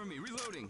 Cover me, reloading.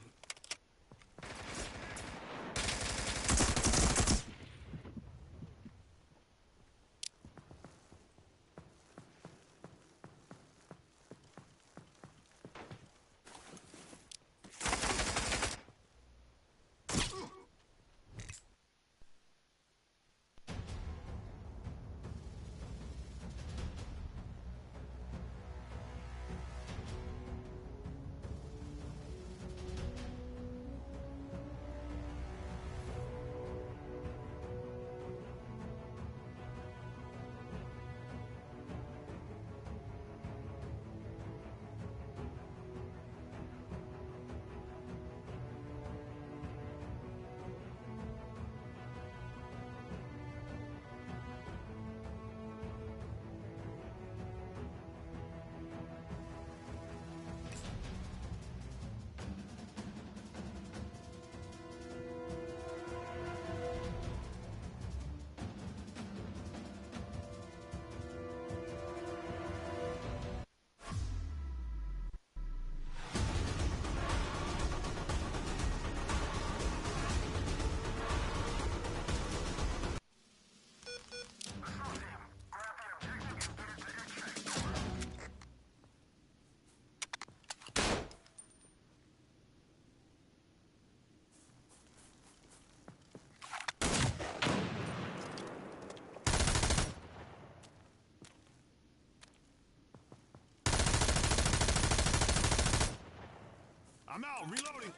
I'm out, reloading.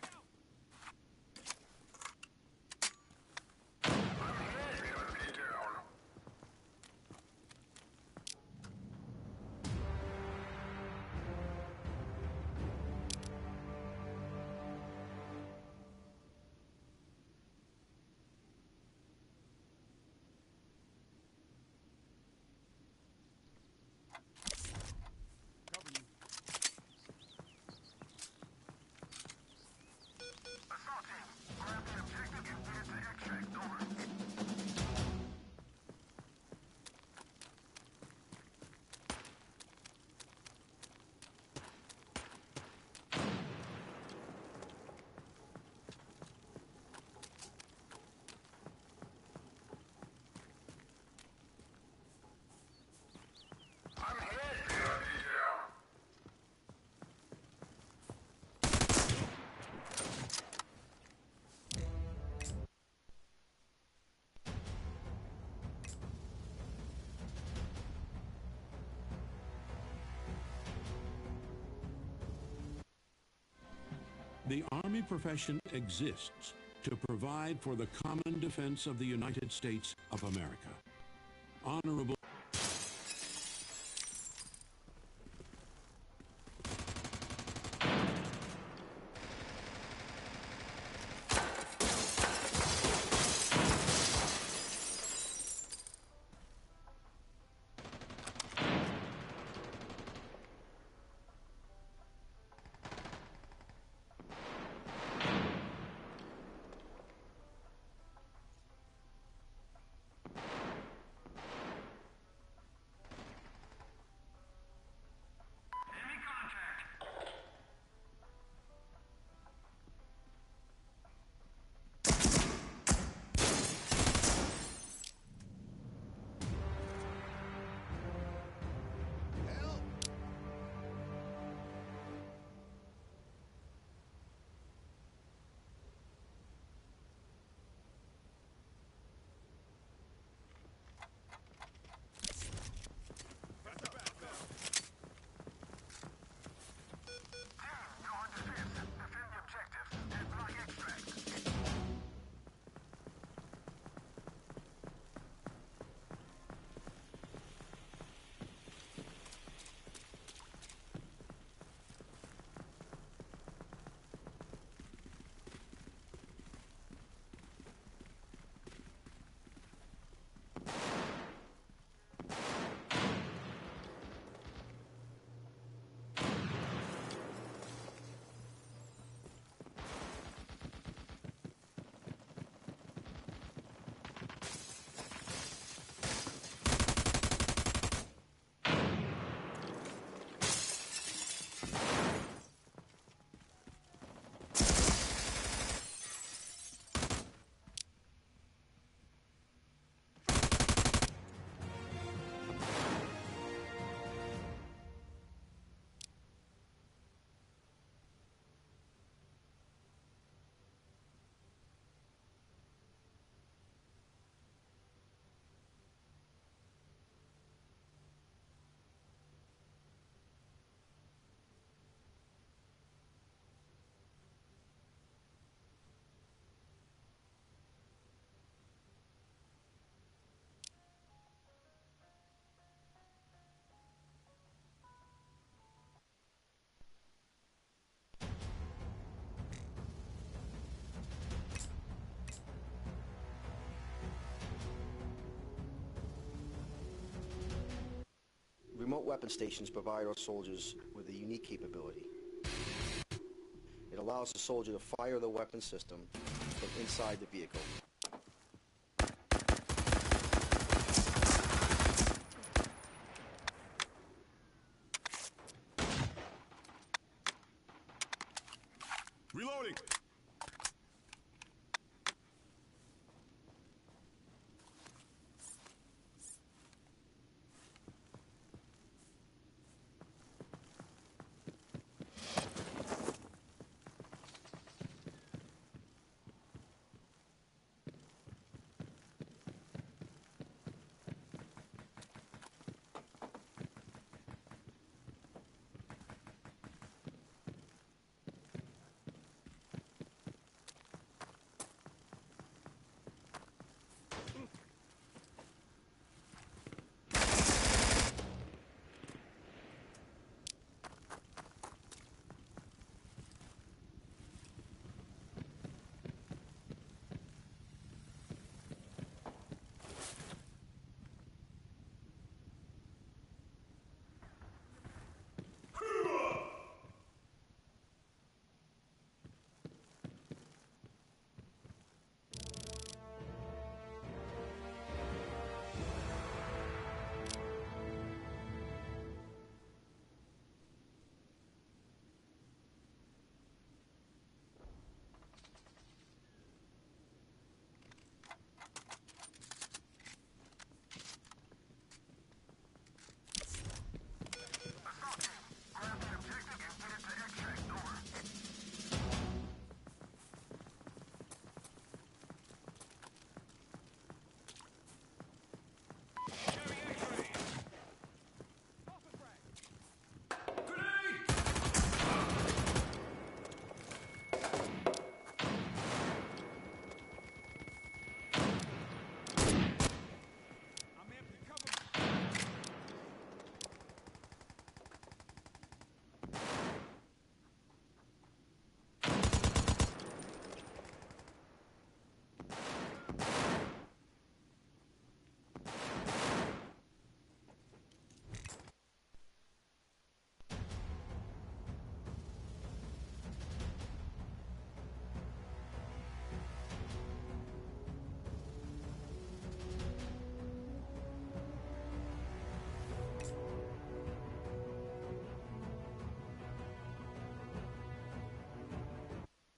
The Army profession exists to provide for the common defense of the United States of America. Honorable remote weapon stations provide our soldiers with a unique capability. It allows the soldier to fire the weapon system from inside the vehicle. Reloading!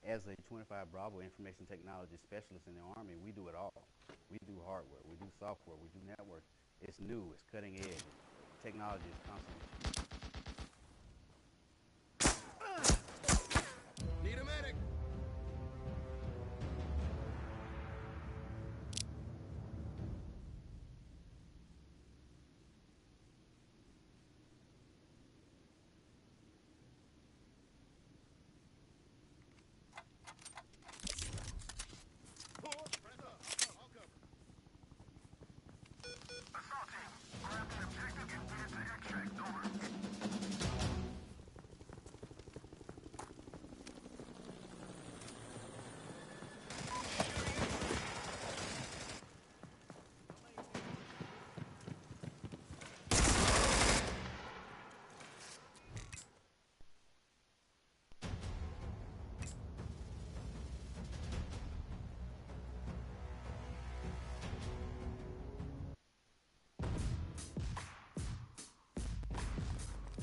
As a 25 Bravo information technology specialist in the Army, we do it all. We do hardware, we do software, we do network. It's new, it's cutting edge. Technology is constantly. Need a medic!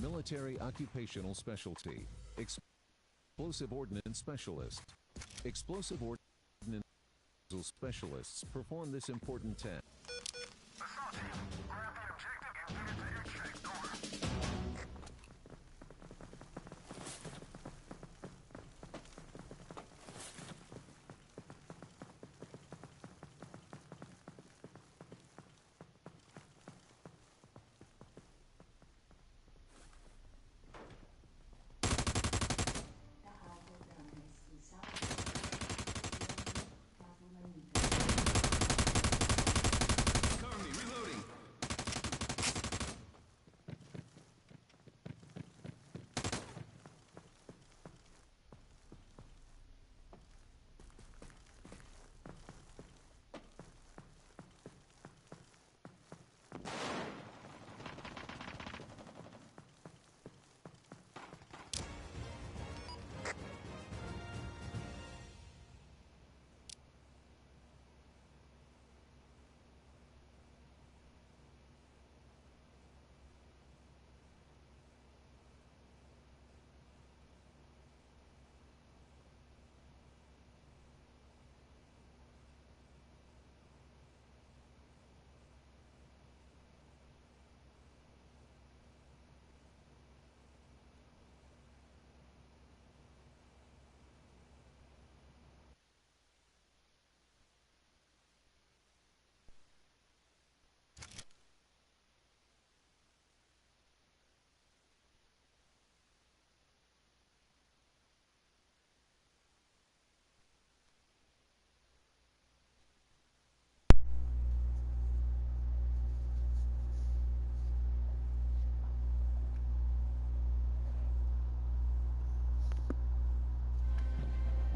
Military Occupational Specialty. Explosive Ordnance Specialist. Explosive Ordnance Specialists perform this important task.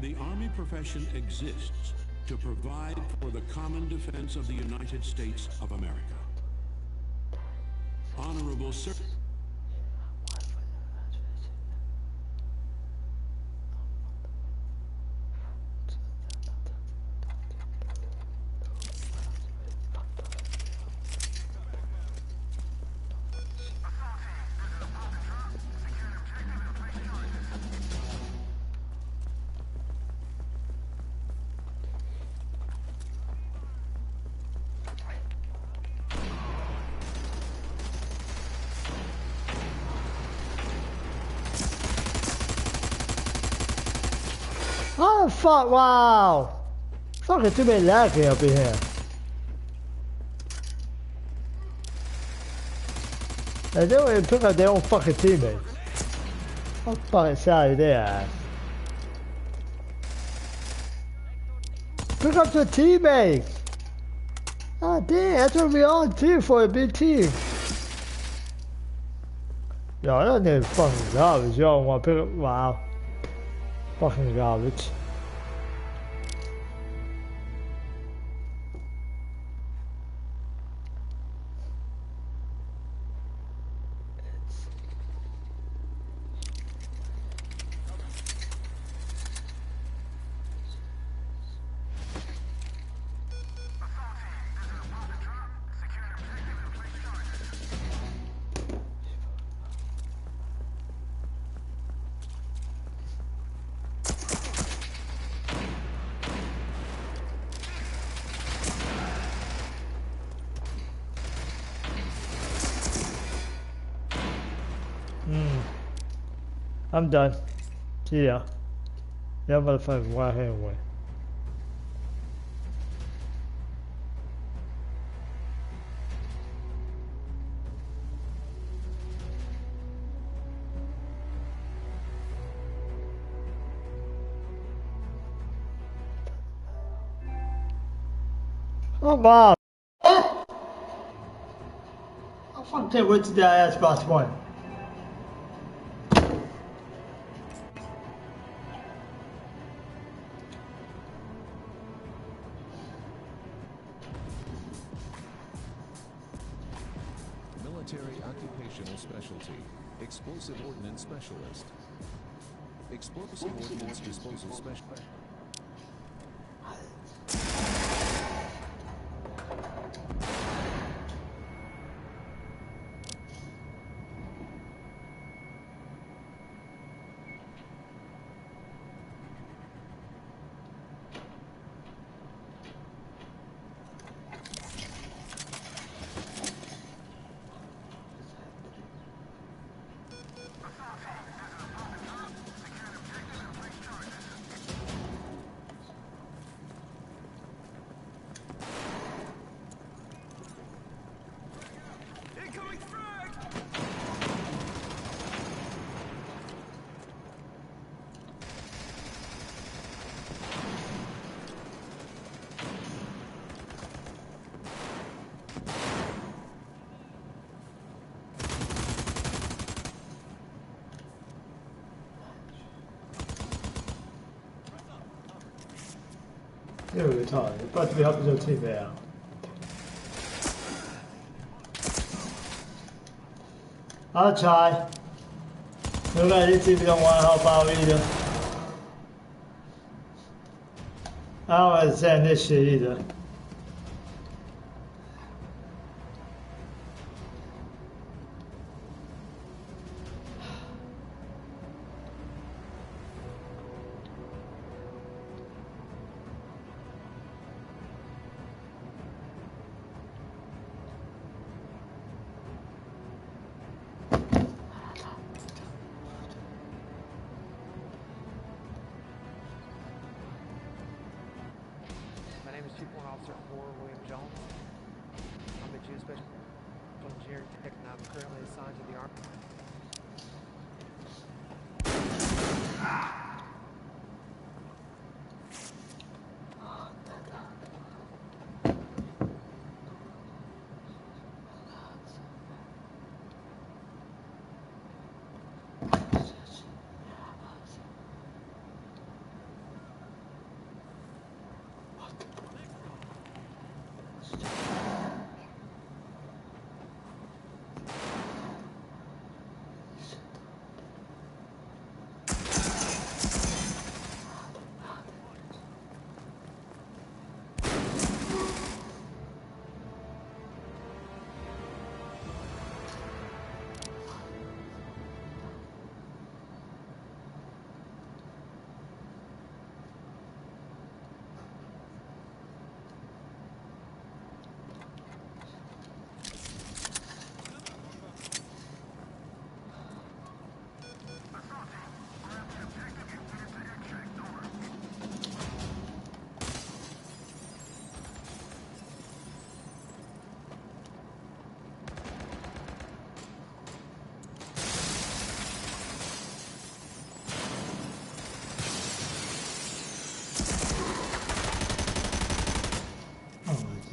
The Army profession exists to provide for the common defense of the United States of America. Honorable Sir. Oh fuck, wow! Fucking too many laggy up in here. They don't even pick up their own fucking teammates. How fucking sad is their ass? Pick up the teammates! Ah damn, that's what we all do for a big team. Yo, I don't need fucking garbage. Yo, I want to pick up. Wow. Fucking garbage. I'm done. See ya. That motherfucker's right here away. Oh, Mom! I fucking wait till that ass boss one. Military occupational specialty. Explosive ordnance specialist. Explosive ordnance disposal specialist. You're retarded. You're supposed to be helping your team out. I'll try. Look at this if you don't want to help out either. I don't understand this shit either.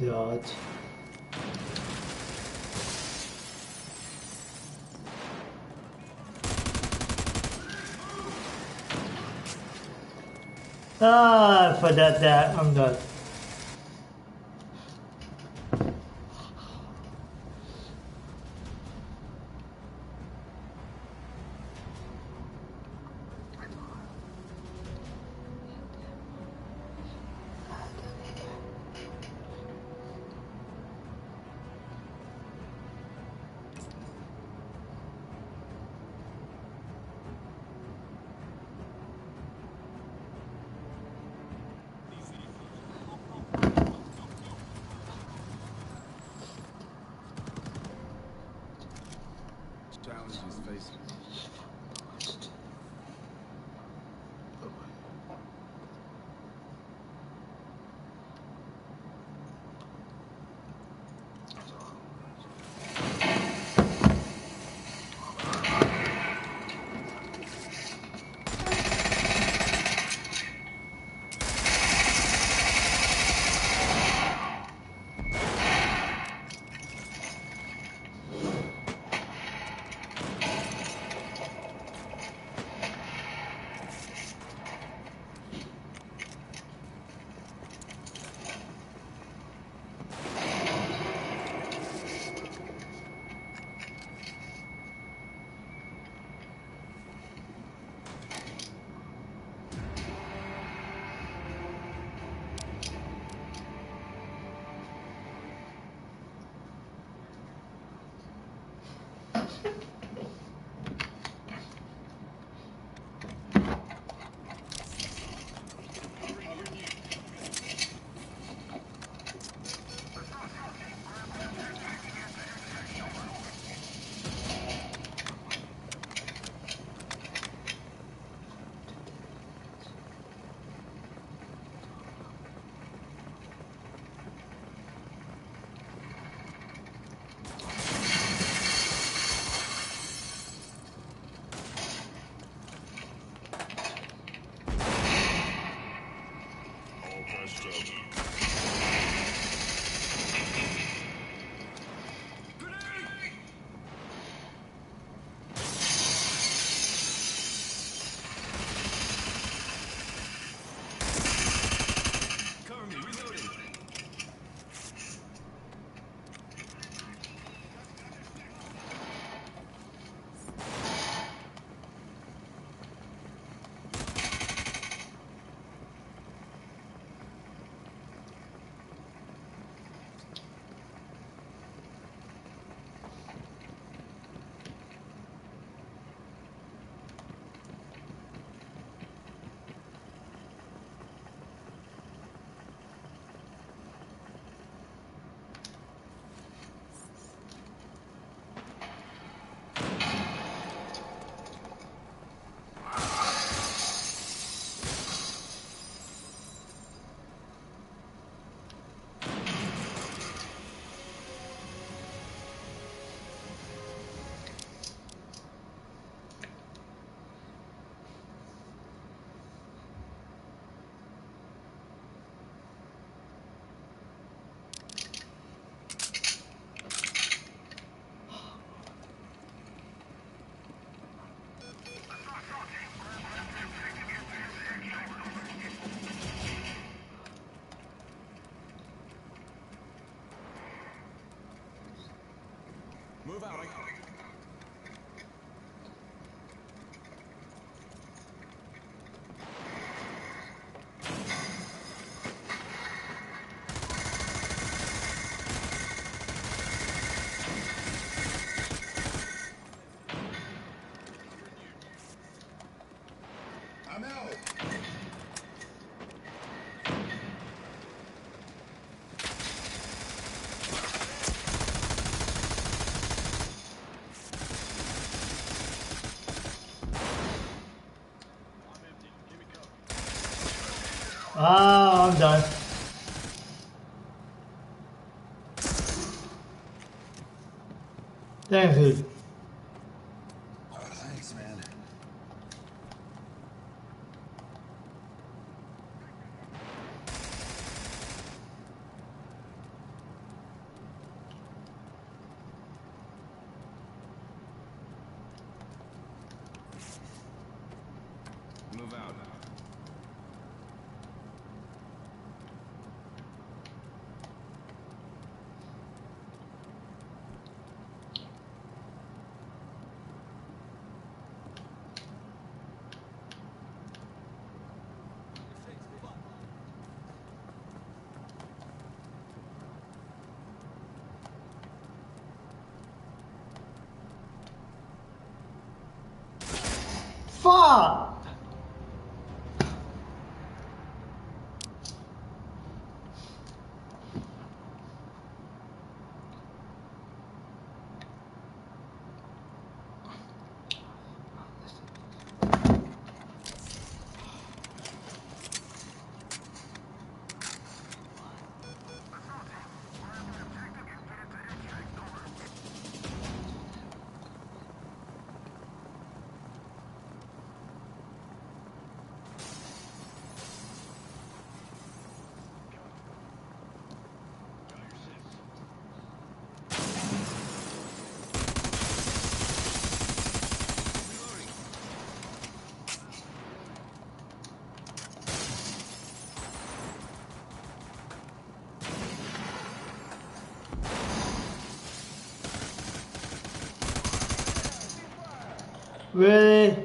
God. Ah, forget that. I'm done. Challenges facing. Move out. I'm out. Ah, I'm done. Thanks, dude. Oh, thanks, man. fuck? Really?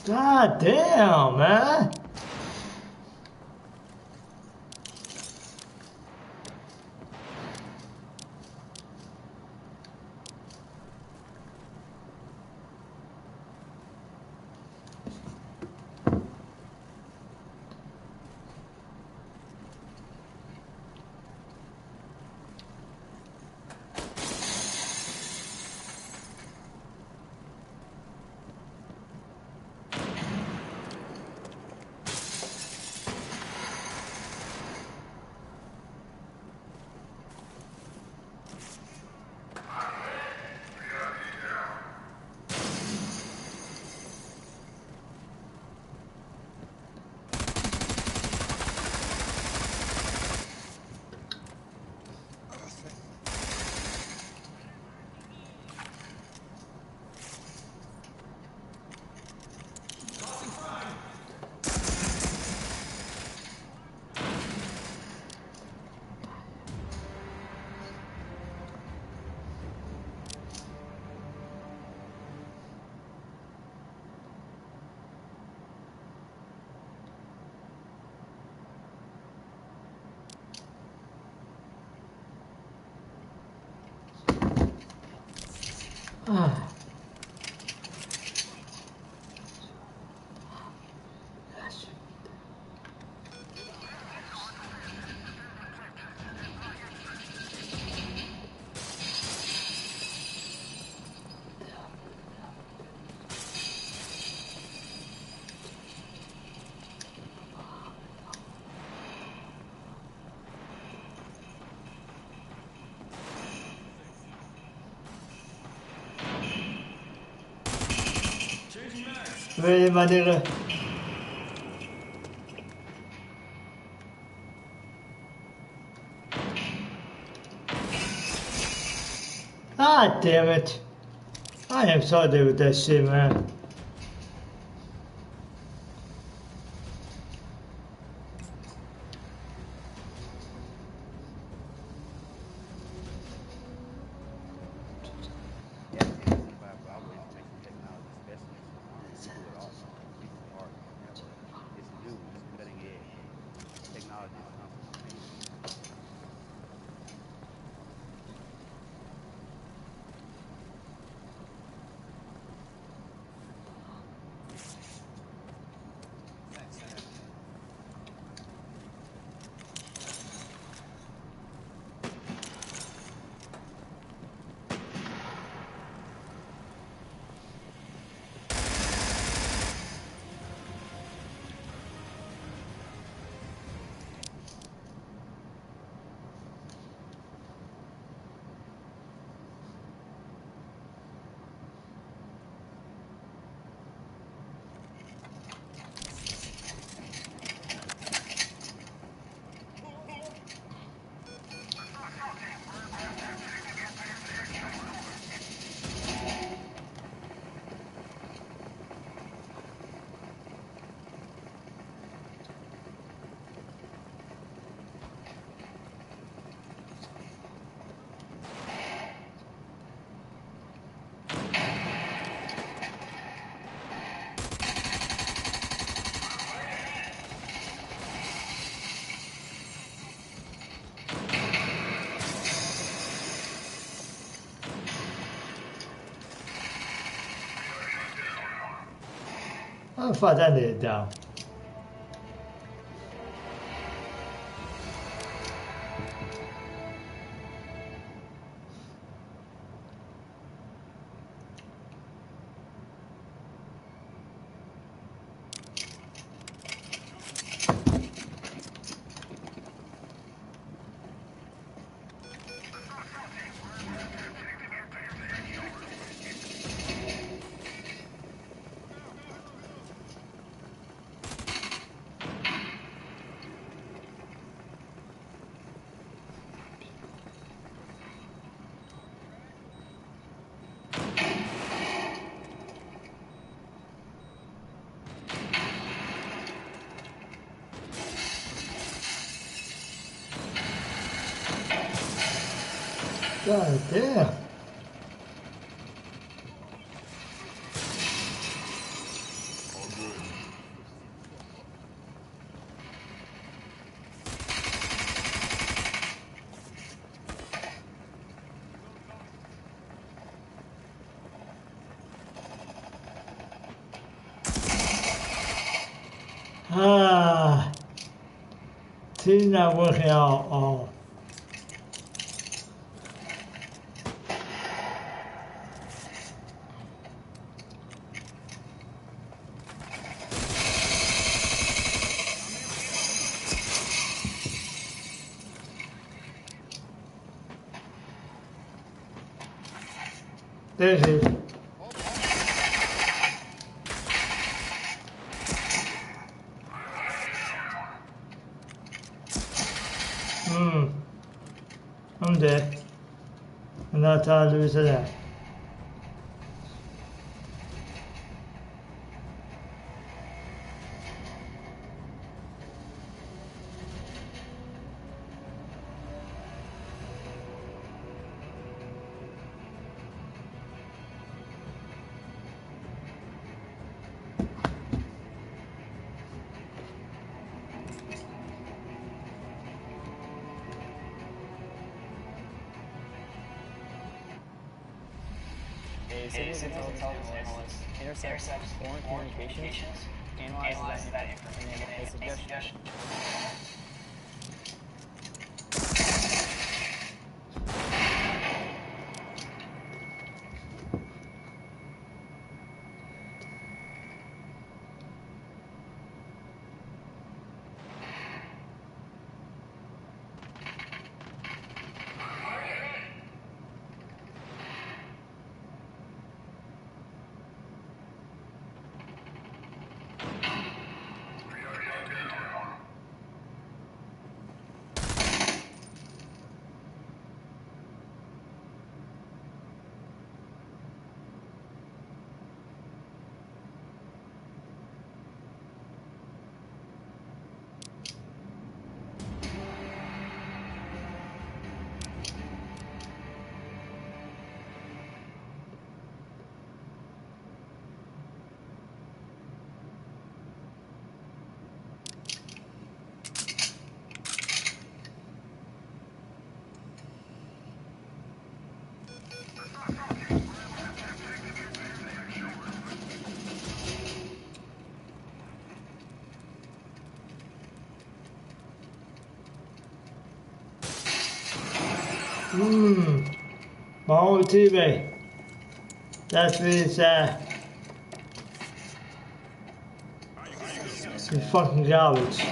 God damn, man. Really, my nigga? Ah, damn it. I am sorry with that shit, man. As a 25 Bravo information technology specialist in the Army, we do it all. We do hardware, network. It's new, it's cutting edge. Technology is constantly changing. How the fuck that nigga down? God damn. Ah, team not working out all. There's it. I'm dead. I'm not tired to lose to that. A civil intelligence analyst intercepts foreign communications, analyzes that information, and makes a suggestion. My old teammate. That's really sad. You fucking garbage.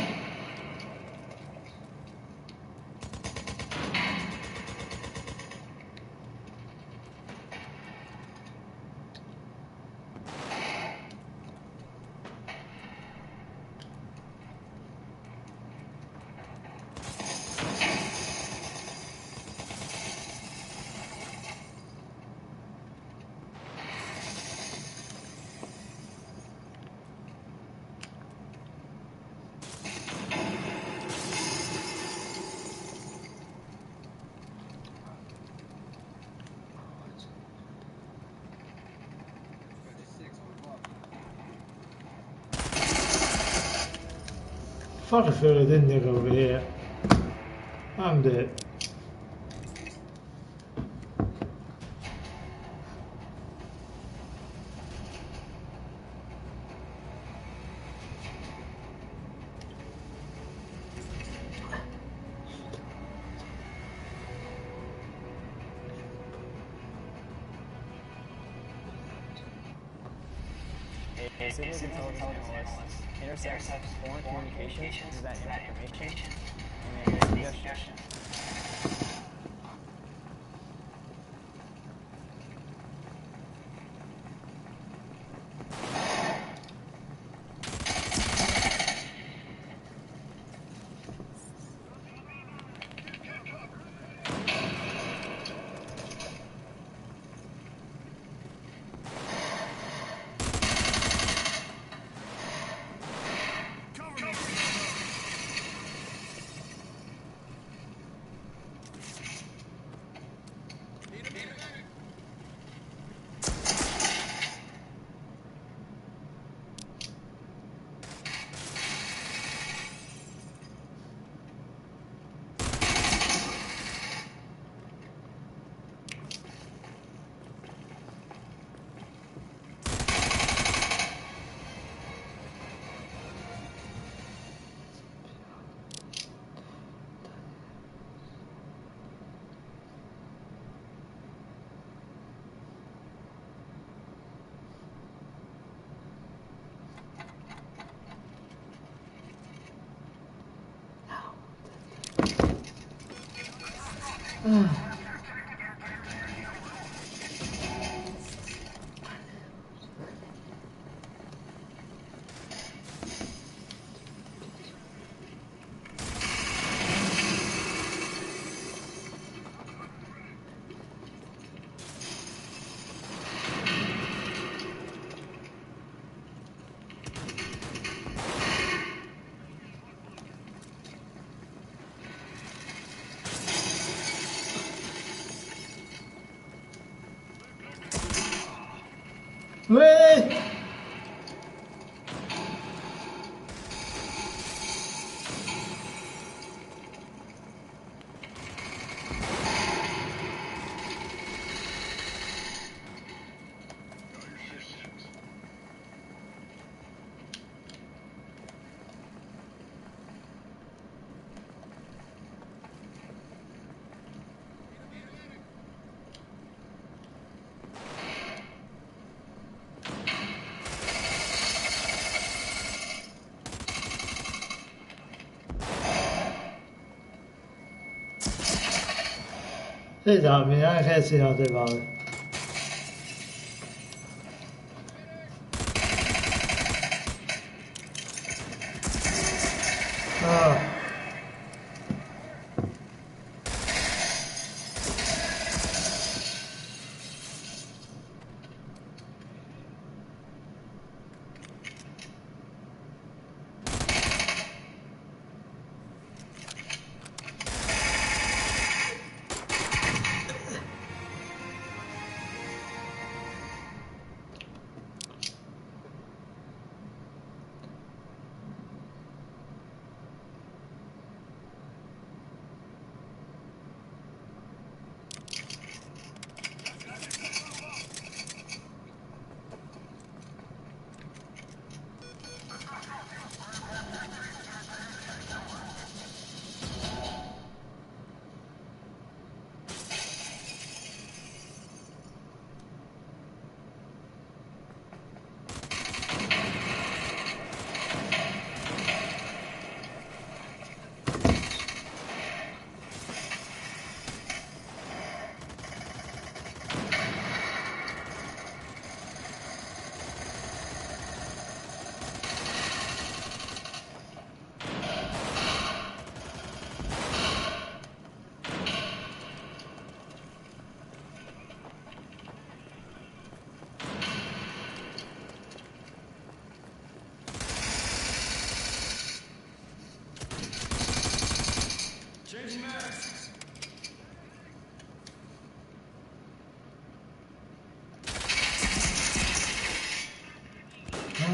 Fuck if I didn't get over here. I'm dead. A civil intelligence analyst intercepts foreign communications with that information and makes suggestions. Wait!这场明天开始要对吧？啊！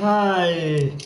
Hi.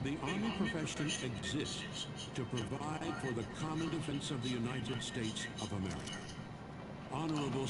The Army profession exists to provide for the common defense of the United States of America. Honorable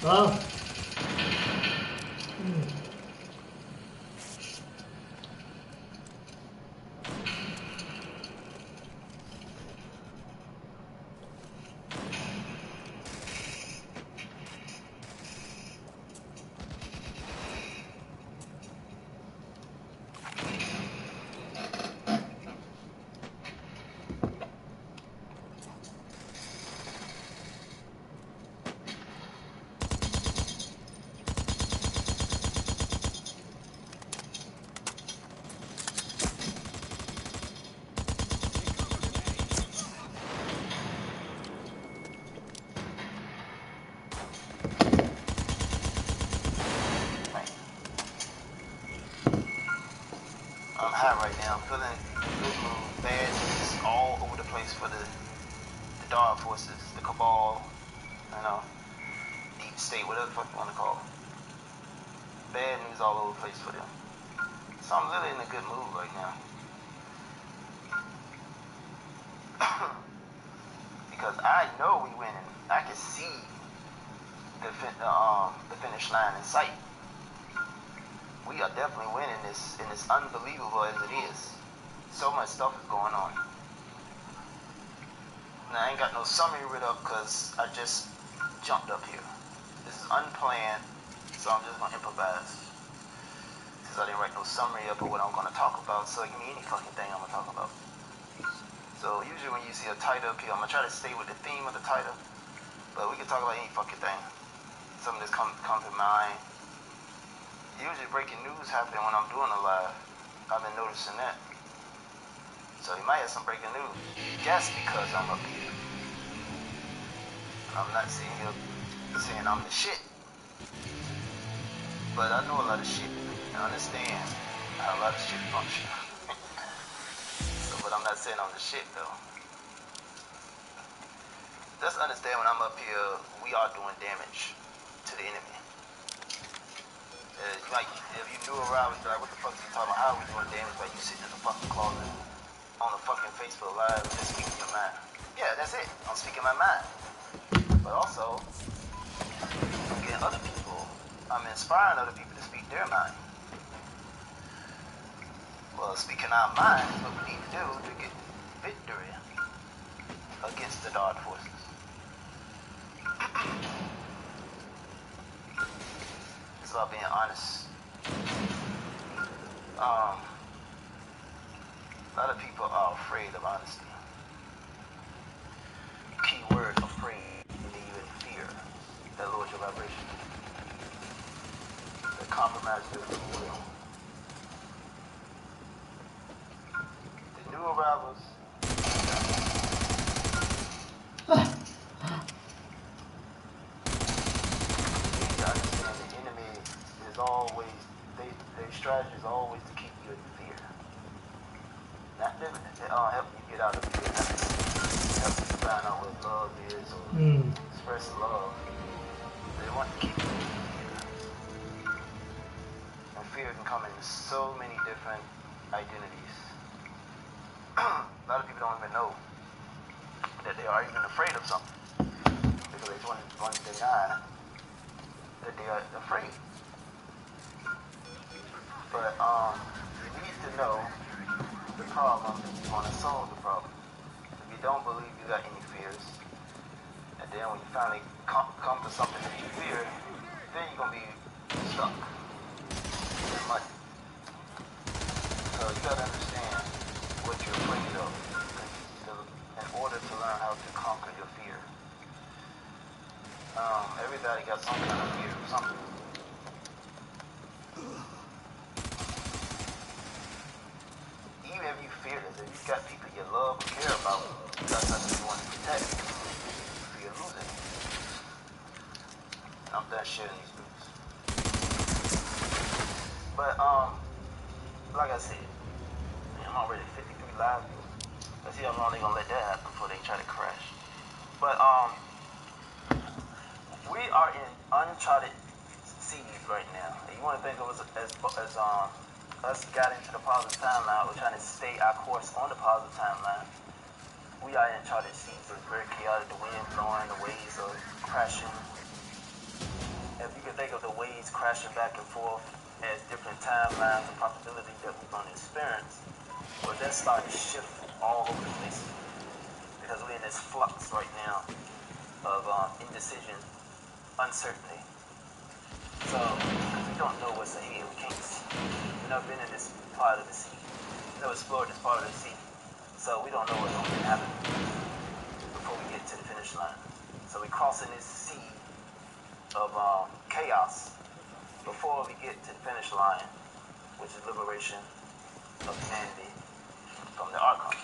Well. I'm high right now. I'm feeling good mood, bad news all over the place for the dark forces, the cabal, you know, deep state, whatever the fuck you want to call it. Bad news all over the place for them. So I'm really in a good mood right now. Because I know we winning. I can see the finish line in sight. We are definitely winning this, and it's unbelievable as it is. So much stuff is going on. Now, I ain't got no summary read up because I just jumped up here. This is unplanned, so I'm just going to improvise. Since I didn't write no summary up of what I'm going to talk about, so give me any fucking thing I'm going to talk about. So usually when you see a title up here, I'm going to try to stay with the theme of the title, but we can talk about any fucking thing. Something that's come to mind. Usually breaking news happen when I'm doing a live. I've been noticing that. So you might have some breaking news. Just because I'm up here. I'm not sitting here saying I'm the shit. But I know a lot of shit. And understand how a lot of shit function. But I'm not saying I'm the shit though. Just understand when I'm up here, we are doing damage to the enemy. Like, if you knew around, like, what the fuck are you talking about? How are we doing damage by you sitting in the fucking closet on the fucking Facebook Live and just speaking your mind? Yeah, that's it. I'm speaking my mind. But also, I'm getting other people, I'm inspiring other people to speak their mind. Well, speaking our mind is what we need to do to get victory against the dark forces. It's about being honest. A lot of people are afraid of honesty. Key word, afraid, and even fear that lowers your vibration. That compromises your will. The new arrivals. You need to understand the enemy is always, their strategy is always to keep you in fear. Not living it. Help you get out of fear. Help you find out what love is or express love. They want to keep you in fear. And fear can come in so many different identities. A lot of people don't even know that they are even afraid of something because they want to deny that they are afraid. But you need to know the problem if you want to solve the problem. If you don't believe you got any fears, and then when you finally come to something that you fear, then you're going to be stuck in mud. So you got to understand what you're afraid of in order to learn how to conquer your fear. Everybody got some kind of fear of something. Even if you fear this, if you've got people you love and care about, you got something you want to protect. You fear losing. And I'm done sharing these boots. But like I said, I'm already 53 live. Let's see how long they're gonna let that happen before they try to crash. But we are in uncharted seas right now. And you want to think of us as us got into the positive timeline. We're trying to stay our course on the positive timeline. We are in uncharted seas. It's very chaotic. The wind blowing, the waves are crashing. If you can think of the waves crashing back and forth as different timelines and possibilities that we're going to experience, well, that's starting to shift all over the place because we're in this flux right now of indecision, uncertainty. So, because we don't know what's ahead, we can't see. We've never been in this part of the sea. We've never explored this part of the sea. So we don't know what's going to happen before we get to the finish line. So we're crossing this sea of chaos before we get to the finish line, which is liberation of humanity from the Archons.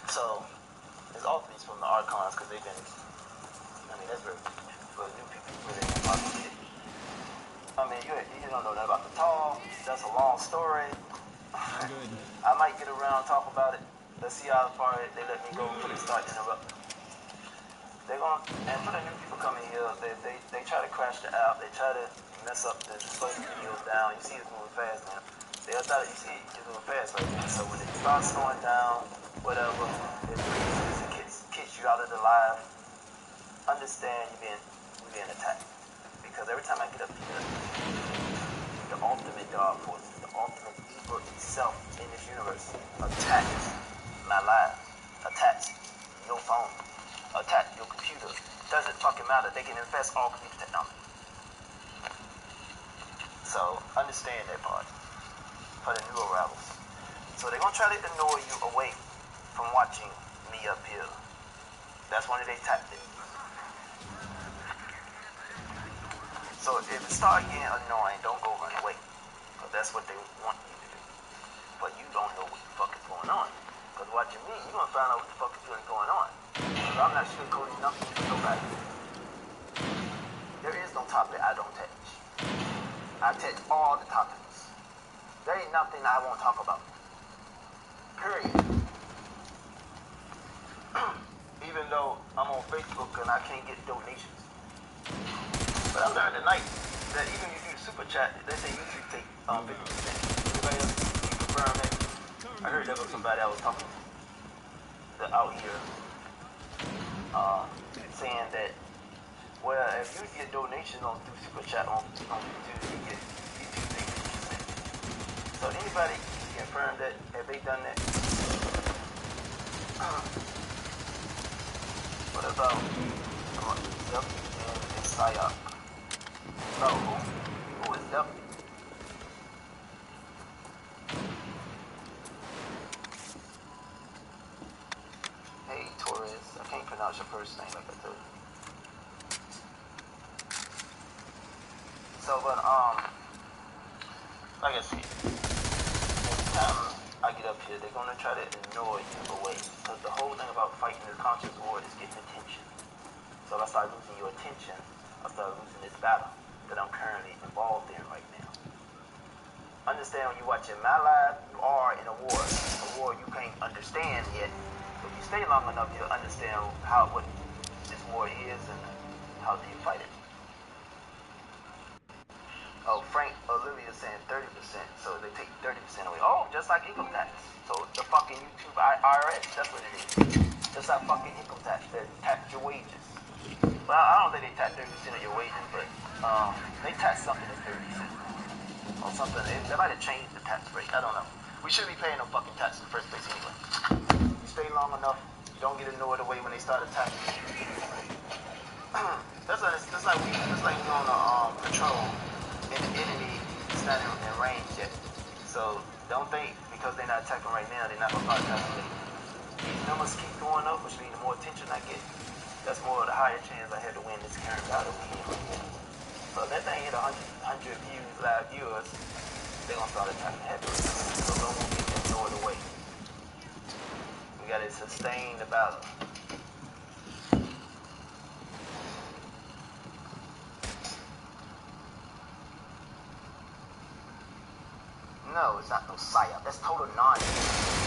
So, there's ultimates from the Archons because they've been, that's very, for new people, really impossible. You don't know that about the tall. That's a long story. I might get around and talk about it. Let's see how far they let me go before they start interrupting. They're going to, and for the new people coming here, they try to crash the app. They try to mess up the slow videos down. You see it's moving fast now. They'll try to, you see it's moving fast right now. So when it starts slowing down, whatever, it kicks you out of the live. Understand you're being attacked. Because every time I get up here, the ultimate dark force, the ultimate evil itself in this universe attacks my live, attacks your phone, attacks your computer. Doesn't fucking matter. They can infest all computer technology. So understand that part for the new arrivals. So they're gonna try to annoy you away from watching me up here. That's one of their tactics. So if it starts getting annoying, don't go run away. Because that's what they want you to do. But you don't know what the fuck is going on. Because watching me, you're going to find out what the fuck is really going on. Because I'm not sugarcoating nothing to nobody. There is no topic I don't touch. I touch all the topics. There ain't nothing I won't talk about. Period. Even though I'm on Facebook and I can't get donations. But I learned tonight that even if you do super chat, they say YouTube take 50%. Everybody else can confirm that. I heard there was somebody I was talking to out here saying that, well, if you get donations on through super chat on YouTube, you get YouTube take 50%. So anybody can confirm that? Have they done that? What about and Psyop? Bro, who is W? Hey, Torres. I can't pronounce your first name like I told you. So, but, like I said, every time I get up here, they're going to try to annoy you away. Because the whole thing about fighting the conscious war is getting attention. So if I start losing your attention, I start losing this battle that I'm currently involved in right now. understand when you're watching my live, you are in a war you can't understand yet. If you stay long enough, you'll understand what this war is and how do you fight it. Oh, Frank Olivia is saying 30%, so they take 30% away. Oh, just like income tax. So the fucking YouTube IRS, that's what it is. Just like fucking income tax, they tax your wages. Well, I don't think they tax 30% of your wages, but they tax something that's 30%. Or something, they might have changed the tax rate, I don't know. We shouldn't be paying no fucking tax in the first place anyway. You stay long enough, you don't get annoyed away when they start attacking you. That's like we on a patrol and the enemy is not in range yet. So don't think because they're not attacking right now, they're not gonna start attacking later. These numbers keep going up, which means the more attention I get, that's more of the higher chance I had to win this current battle we in right now. So if that thing hit 100 views, live viewers, they're gonna start attacking heavily. So don't get ignored away. We gotta sustain the battle. No, it's not no psyop. That's total nonsense.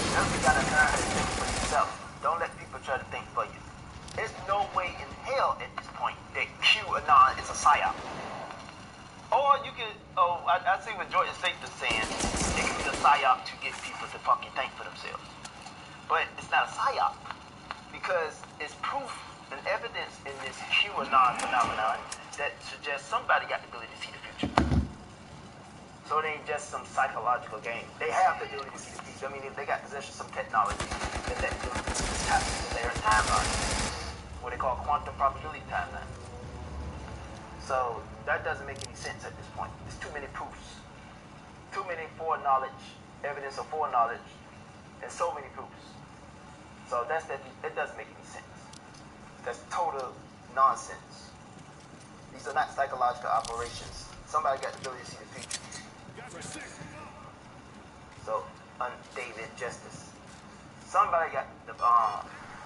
You gotta learn how to think for yourself. Don't let people try to think for you. There's no way in hell at this point that QAnon is a psyop. Or you can, I see what Jordan State is saying. It can be a psyop to get people to fucking think for themselves. But it's not a psyop because it's proof and evidence in this QAnon phenomenon that suggests somebody got the ability to see the future. So it ain't just some psychological game. They have the ability to see the future. I mean, if they got possession of some technology that let them tap into their timeline, what they call quantum probability timeline. So that doesn't make any sense at this point. There's too many proofs. Too many foreknowledge, evidence of foreknowledge, and so many proofs. So that doesn't make any sense. That's total nonsense. These are not psychological operations. Somebody got the ability to see the future. So, David Justice. Somebody got the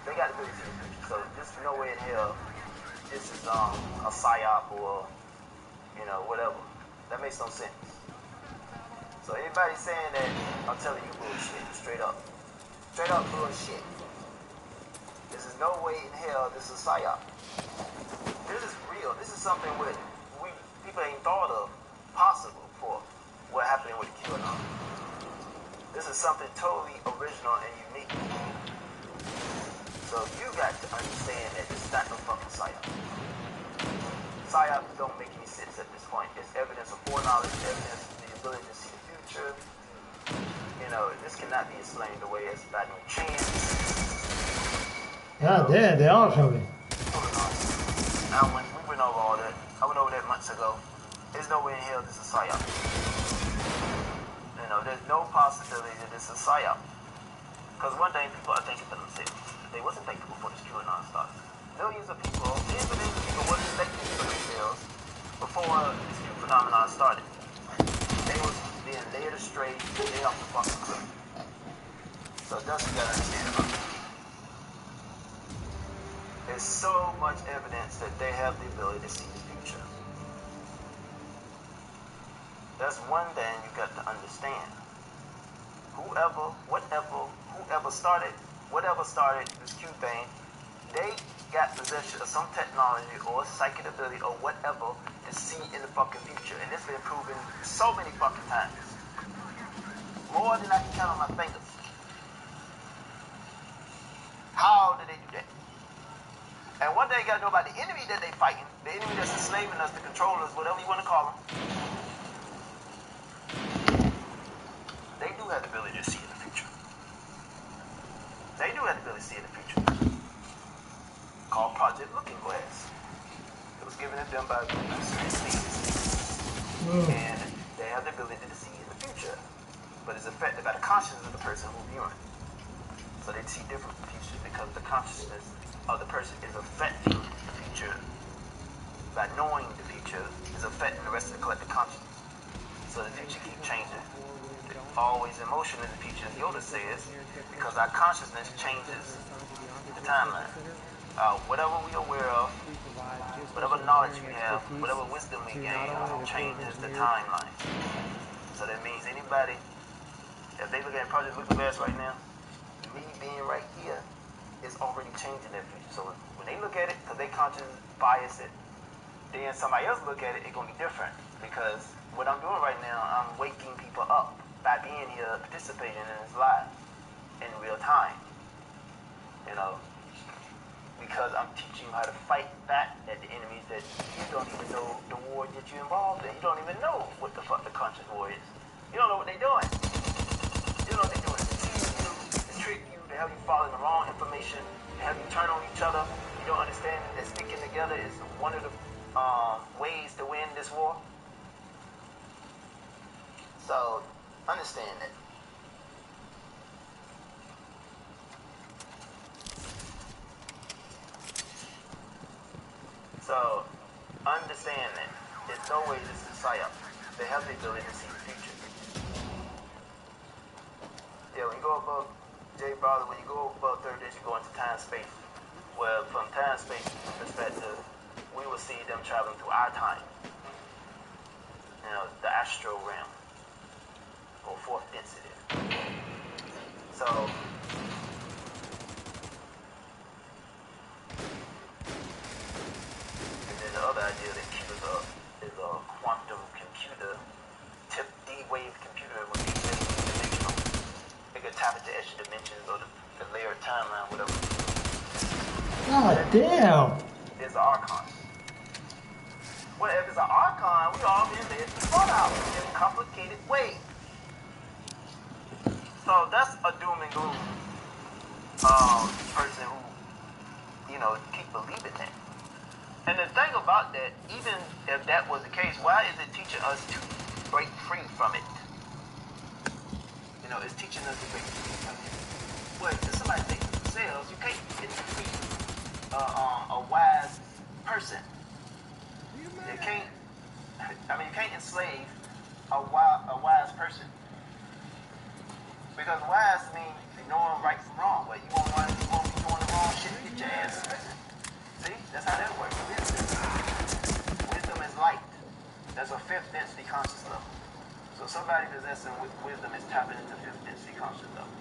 they got the ability to see the future. So there's no way in hell this is a psyop or whatever. That makes no sense. So anybody saying that, I'm telling you bullshit, straight up. Straight up bullshit. This is no way in hell this is a psyop. This is real. This is something people ain't thought of possible for what happened with QAnon. This is something totally original and unique. So you got to understand that this is not no fucking psyop. Psyops don't make any sense at this point. It's evidence of foreknowledge, evidence of the ability to see the future. This cannot be explained away as by no chance. God damn, they are coming. Now, when we went over all that, I went over that months ago. There's no way in hell this is a psyop. There's no possibility that this is a psyop. Because one thing people are thinking for themselves. They wasn't thinking before this QAnon started. Millions of people wasn't thinking for themselves before this new phenomenon started. They was being led astray, they off the fucking cliff. So that's what you gotta understand about it. There's so much evidence that they have the ability to see the future. That's one thing you got to understand. Whoever started this Q thing, they got possession of some technology or psychic ability or whatever to see in the fucking future. And it's been proven so many fucking times. More than I can count on my fingers. How do they do that? And one thing you gotta know about the enemy that they fighting, the enemy that's enslaving us, the controllers, whatever you want to call them, they do have the ability to see in the future. They do have the ability to see in the future. Called Project Looking Glass. It was given to them by and they have the ability to see in the future. But it's affected by the consciousness of the person who's viewing. So they see different futures because the consciousness of the person is affecting the future. By knowing the future is affecting the rest of the collective consciousness. So the future keeps changing. Always in motion in the future, as Yoda says, because our consciousness changes the timeline. Whatever we're aware of, whatever knowledge we have, whatever wisdom we gain, changes the timeline. So that means anybody, if they look at Project Lucas right now, me being right here is already changing their future. So when they look at it, because they conscious bias it, then somebody else look at it, it's going to be different. Because what I'm doing right now, I'm waking people up by being here, participating in this live in real time. You know, because I'm teaching you how to fight back at the enemies that you don't even know the war that you're involved in. You don't even know what the fuck the conscious war is. You don't know what they're doing. You know what they're doing. To deceive you, to trick you, to have you follow the wrong information, to have you turn on each other. You don't understand that sticking together is one of the ways to win this war. So, understand that. So, understand that. There's no way this is psyop. They have the ability to see the future. Yeah, when you go above, Jay Brother, when you go above third dish, you go into time space. Well, from time space perspective, we will see them traveling through our time. You know, the astral realm, or fourth density. So, and then the other idea that is a quantum computer, tip D-wave computer would be dimensional. It could tap into extra dimensions or the layer of timeline, whatever. God damn. There's an archon. Well, if it's an archon, we all been led to fun out in a complicated way. So that's a doom and gloom person who, you know, keep believing that. And the thing about that, even if that was the case, why is it teaching us to break free from it? You know, it's teaching us to break free from it. Well, if somebody thinks for themselves, you can't free a wise person. You can't. I mean, you can't enslave a wise person. Because wise means knowing right from wrong. But you won't be doing the wrong shit to get your ass in prison. See? That's how that works. Wisdom is light. That's a fifth density conscious level. So somebody possessing with wisdom is tapping into fifth density conscious level.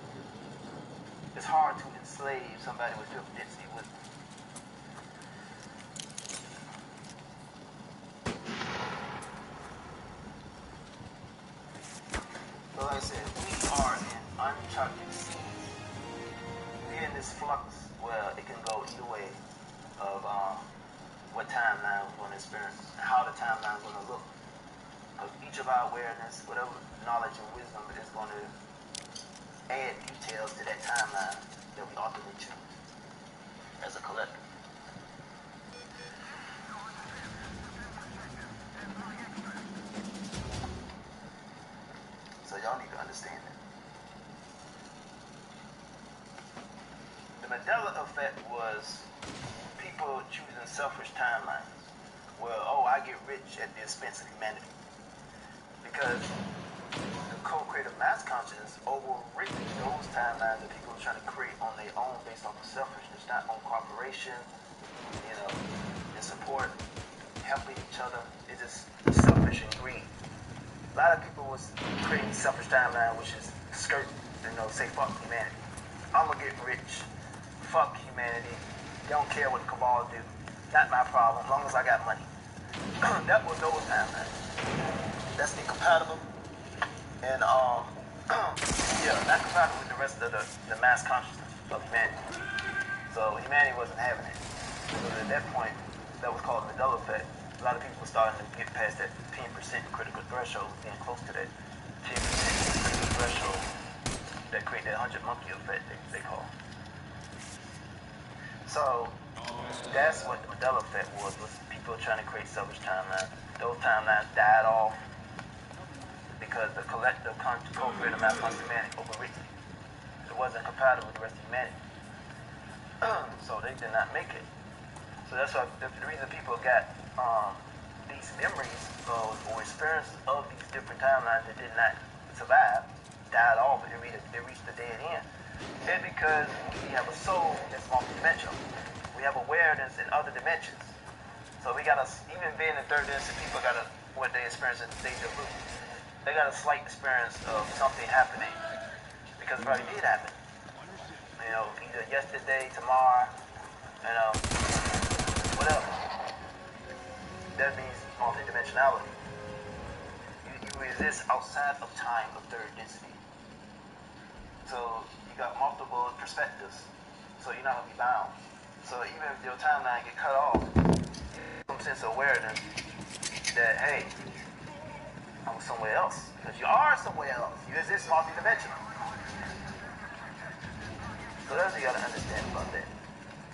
It's hard to enslave somebody with fifth density wisdom. So like I said, we are in uncharted sea. We're in this flux where it can go either way of what timeline we're going to experience, how the timeline is going to look. Because each of our awareness, whatever knowledge and wisdom is going to add details to that timeline that we ultimately choose as a collective. So y'all need to understand that. The Mandela effect was people choosing selfish timelines where, oh, I get rich at the expense of humanity. Because the co-creative mass consciousness overwritten those timelines that people are trying to create on their own based off of selfishness, not on cooperation, you know, and support, helping each other. It's just selfish and greed. A lot of people was creating selfish timeline, which is skirt, you know, say fuck humanity. I'm gonna get rich. Fuck humanity. They don't care what the cabal do. Not my problem, as long as I got money. That was those timelines. That's incompatible. And yeah, not compatible with the rest of the mass consciousness of humanity. So humanity wasn't having it. So at that point, that was called the Mandela effect. A lot of people were starting to get past that 10% critical threshold, being close to that 10% critical threshold that create that 100 monkey effect they call. So that's what the Mandela effect was people trying to create selfish timelines. Those timelines died off because the collective co-creative mass conscious humanity overwritten. It wasn't compatible with the rest of humanity. So they did not make it. So that's why the reason people got these memories or experiences of these different timelines that did not survive, died off, and they reached the dead end. It's because we have a soul that's multidimensional. We have awareness in other dimensions. So we gotta, even being in third dimension, people gotta, what they experience in deja vu. they got a slight experience of something happening because it probably did happen. You know, either yesterday, tomorrow, you know, whatever. That means multidimensionality. You exist outside of time of third density. So you got multiple perspectives. So you're not gonna be bound. So even if your timeline get cut off, some sense of awareness that, hey, I'm somewhere else. Because you are somewhere else. You exist multidimensional. So that's what you gotta understand about that.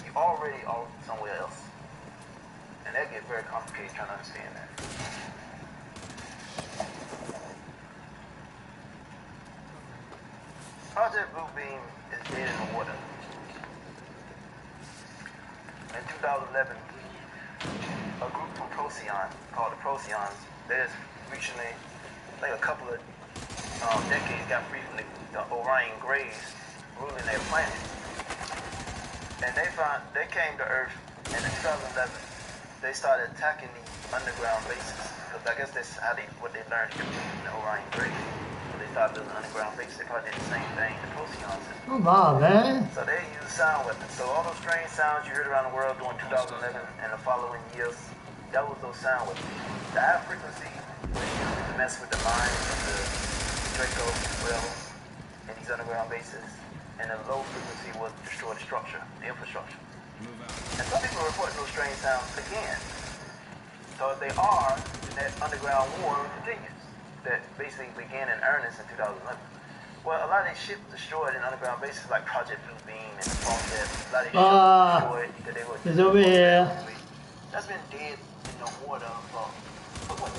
You already are somewhere else. And that gets very complicated trying to understand that. Project Bluebeam is dead in the water. In 2011, a group from Procyon, called the Procyons, they just recently, like a couple of decades, got free from the Orion Grays ruling their planet. And they came to Earth, and in 2011, they started attacking the underground bases. Because I guess that's what they learned from the Orion Grays. They started building underground bases. They probably did the same thing in the Procyon system. Come on, man. So they use sound weapons. So all those strange sounds you heard around the world during 2011 and the following years, that was those sound weapons. The high frequency was used to mess with the minds of the Draco, whatever, in these underground bases. And the low frequency was to destroy the structure, the infrastructure. And some people report those strange sounds again. So if they are, then that underground war continues. That basically began in earnest in 2011. Well, a lot of these ships destroyed in underground bases like Project Bluebeam and the Falset. A lot of these ships destroyed because they were... It's over here. That's been dead in the water for what?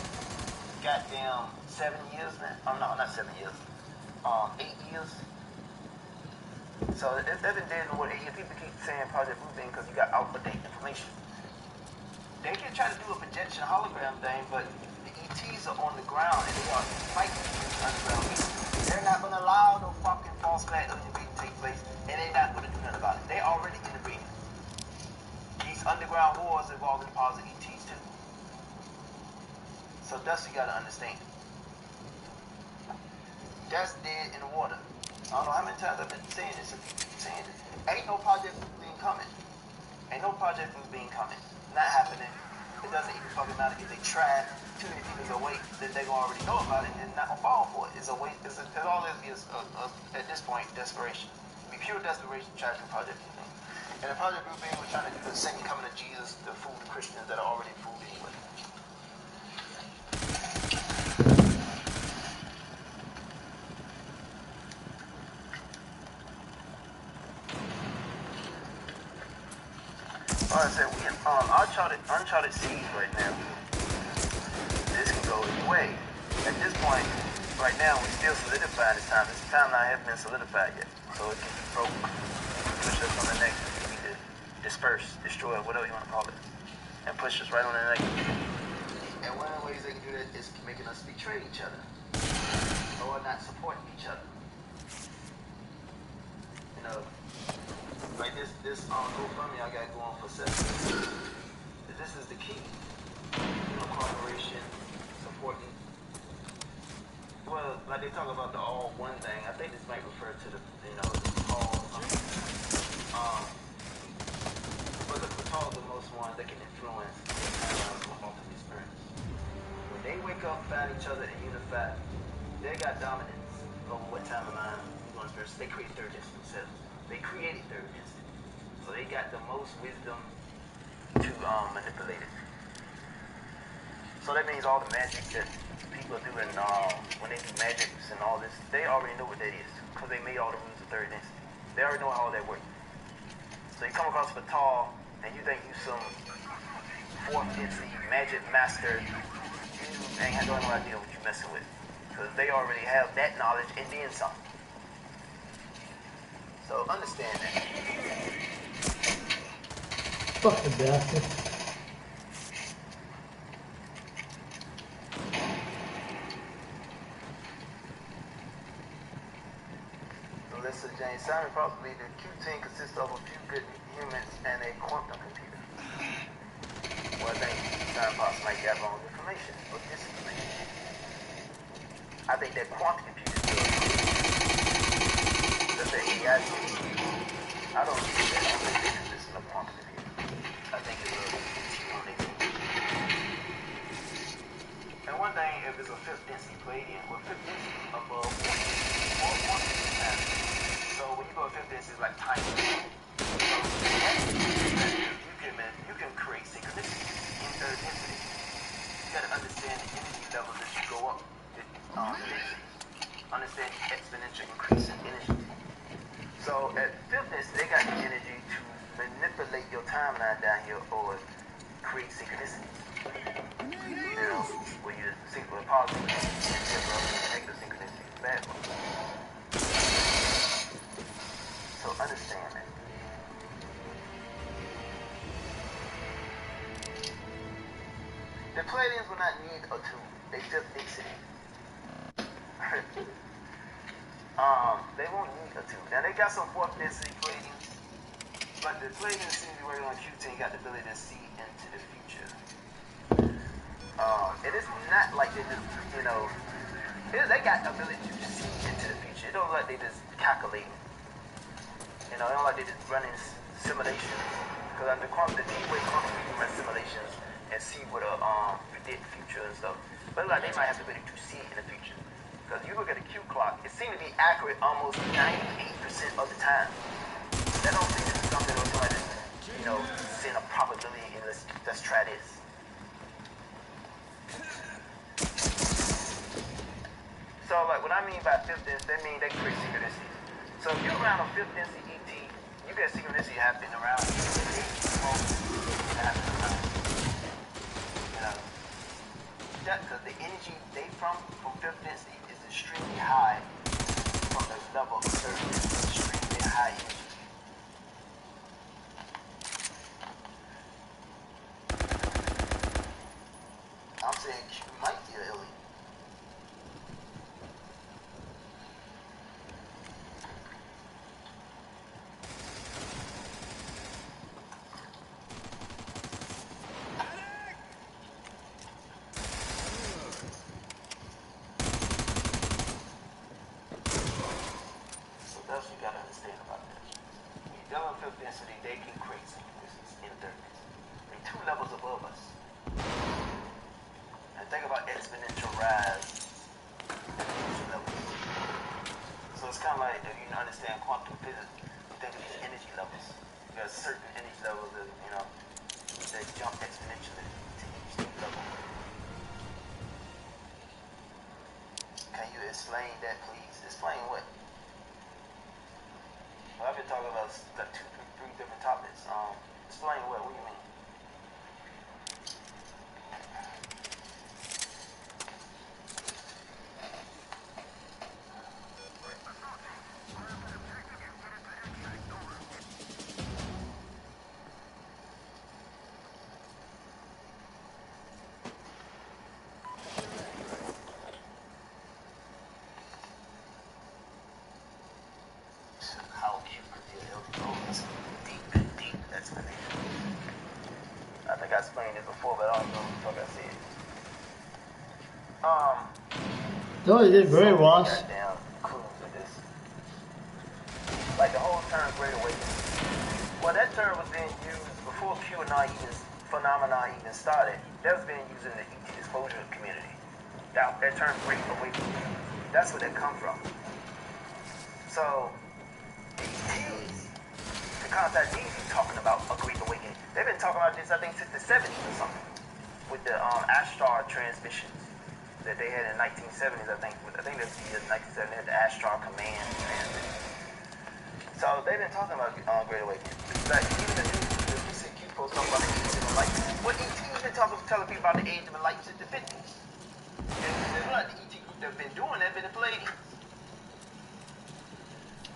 Goddamn 7 years now? Oh, no, not 7 years. 8 years. So they've been dead in the water 8 years. People keep saying Project Bluebeam because you got out-of-date information. They can try to do a projection hologram thing, but the ETs are on the ground and they are fighting in the underground beings. They're not going to allow no fucking false flag to take place, and they're not going to do nothing about it. They're already intervening. These underground wars involve the powers of ETs too. So that's what you got to understand. That's dead in the water. I don't know how many times I've been saying this. Ain't no Project Bluebeam coming. Ain't no Project Bluebeam coming. Not happening. It doesn't even fucking matter if they try too many people away, then they're gonna already know about it and not gonna fall for it. It's a waste. It's all it is at this point, desperation. It'd be pure desperation to try to do Project Bluebeam. And the Project Bluebeam was trying to do the second coming of Jesus to fool the Christians that are already fooled anyway. Like I said, we in uncharted seas right now. This can go either way. At this point, right now, we're still solidifying this time. This timeline hasn't been solidified yet. So it can be broke, push us on the next, either disperse, destroy, whatever you want to call it, and push us right on the next. And one of the ways they can do that is making us betray each other, or not supporting each other. You know, like this GoFundMe I got going for 7 years. This is the key. You know, cooperation, supporting. Well, like they talk about the all one thing. I think this might refer to the, you know, all something. But the tall the most ones that can influence the ultimate experience. When they wake up, find each other, and unify, they got dominance over what timeline we're going to experience. They create third density themselves. They created third density. So they got the most wisdom to manipulate it. So that means all the magic that people are doing when they do magics and all this, they already know what that is because they made all the rules of third density. They already know how all that works. So you come across Fatal and you think you some fourth density magic master, you ain't had no idea what you're messing with because they already have that knowledge and then some. So understand that. Fucking bastard. Melissa Jane Simon probably the Q team consists of a few good humans and a quantum computer. Well, I think Simon Pops might get wrong information or disinformation. I think that quantum computing does the AI thing. I don't think this is a quantum computer. I think it's a computing thing. And one thing, if it's a fifth density palladium, well, fifth density above 1 So when you go to fifth density, it's like tiny. So you can create synchronicity in third density. You got to understand the energy levels as you go up. Understand the exponential increase in energy. So at fifth density, they got the energy to manipulate your timeline down here or create synchronicity. You know, where you sync with positive negative synchronicity, bad one. So understand that. The Palladians will not need a tube. They fifth density. They won't need a tube. Now they got some fourth density Palladians, but the Palladians seem to be working on Q10 got the ability to see into the future. It is not like they just, you know, they got the ability to see into the future. It don't look like they just calculate. You know, it don't like they just running simulations. Because the deep way quantum computing run simulations and see what predict future and stuff. But like they might have the ability to see in the future. Because you look at the Q clock, it seems to be accurate almost 98% of the time. That don't seem to be something or somebody, you know, seeing a probability in let's try this. So like what I mean by fifth density, that means they create synchronicity. So if you're around a fifth density ET, you get synchronicity happening around you. You know, because the energy they from fifth density is extremely high from the level of third density, extremely high energy. I'm saying Q might be an elite. That's what you gotta understand about that. When you deal with fifth density, they can create synchronicities in third density. They're 2 levels above us. And think about exponential rise at these levels. So it's kind of like if you understand quantum physics, you think of these energy levels. There's certain energy levels that, you know, they jump exponentially to each level. Can you explain that, please? Explain what? Well, I've been talking about 2, 3 different topics. Explain what? What do you mean? How cute could be a deep explanation. I think I explained it before, but I don't know what the fuck I said. No, you did very well. Goddamn clues with this. Like the whole term Great Awakening. Well, that term was being used before QAnon phenomenon even started. That was being used in the ET exposure community. That term Great Awakening. That's where that come from. So the contactees is talking about a Great Awakening. They've been talking about this, I think, since the 70s or something, with the Astrar transmissions that they had in 1970s. I think that's the year 1970, the Astrar command transmission. So they've been talking about Great Awakening. Like even the recent Q post talking about the age of enlightenment. Well, ET's been telling people about the age of enlightenment since the 50s. And like the ET group that's been doing that been the Palladians.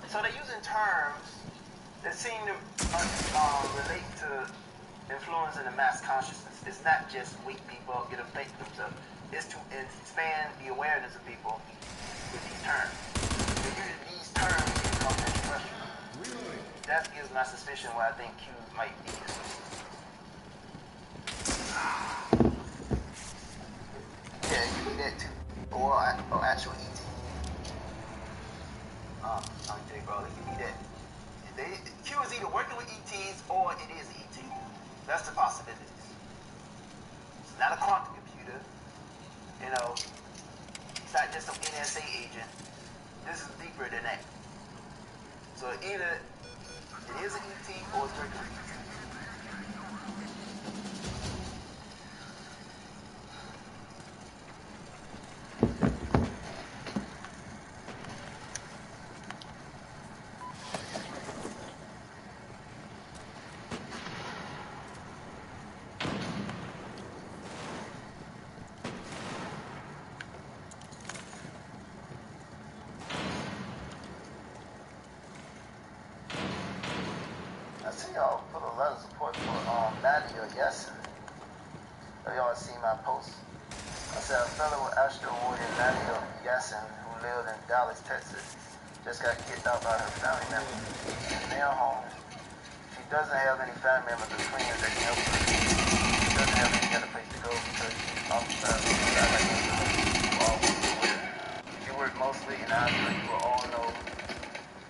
So they're using terms that seem to relate to influencing the mass consciousness. It's not just wake people up, get them think themselves. It's to expand the awareness of people with these terms. They're using these terms to become extraterrestrial. Really? That gives my suspicion why I think Q might be Yeah, you do that too. or actual ET. I'm Jay, bro. Give me that. Q is either working with ETs or it is ET. That's the possibilities. It's not a quantum computer. You know, it's not just some NSA agent. This is deeper than that. So either it is an ET or it's working with ET. I see y'all put a lot of support for Nadia Yassin. Have y'all seen my post? I said a fellow Astro warrior Nadia Yassin, who lived in Dallas, Texas, just got kicked out by her family members in their home. She doesn't have any family members or friends that can help her. She doesn't have any other place to go because she's outside of She worked mostly in Africa.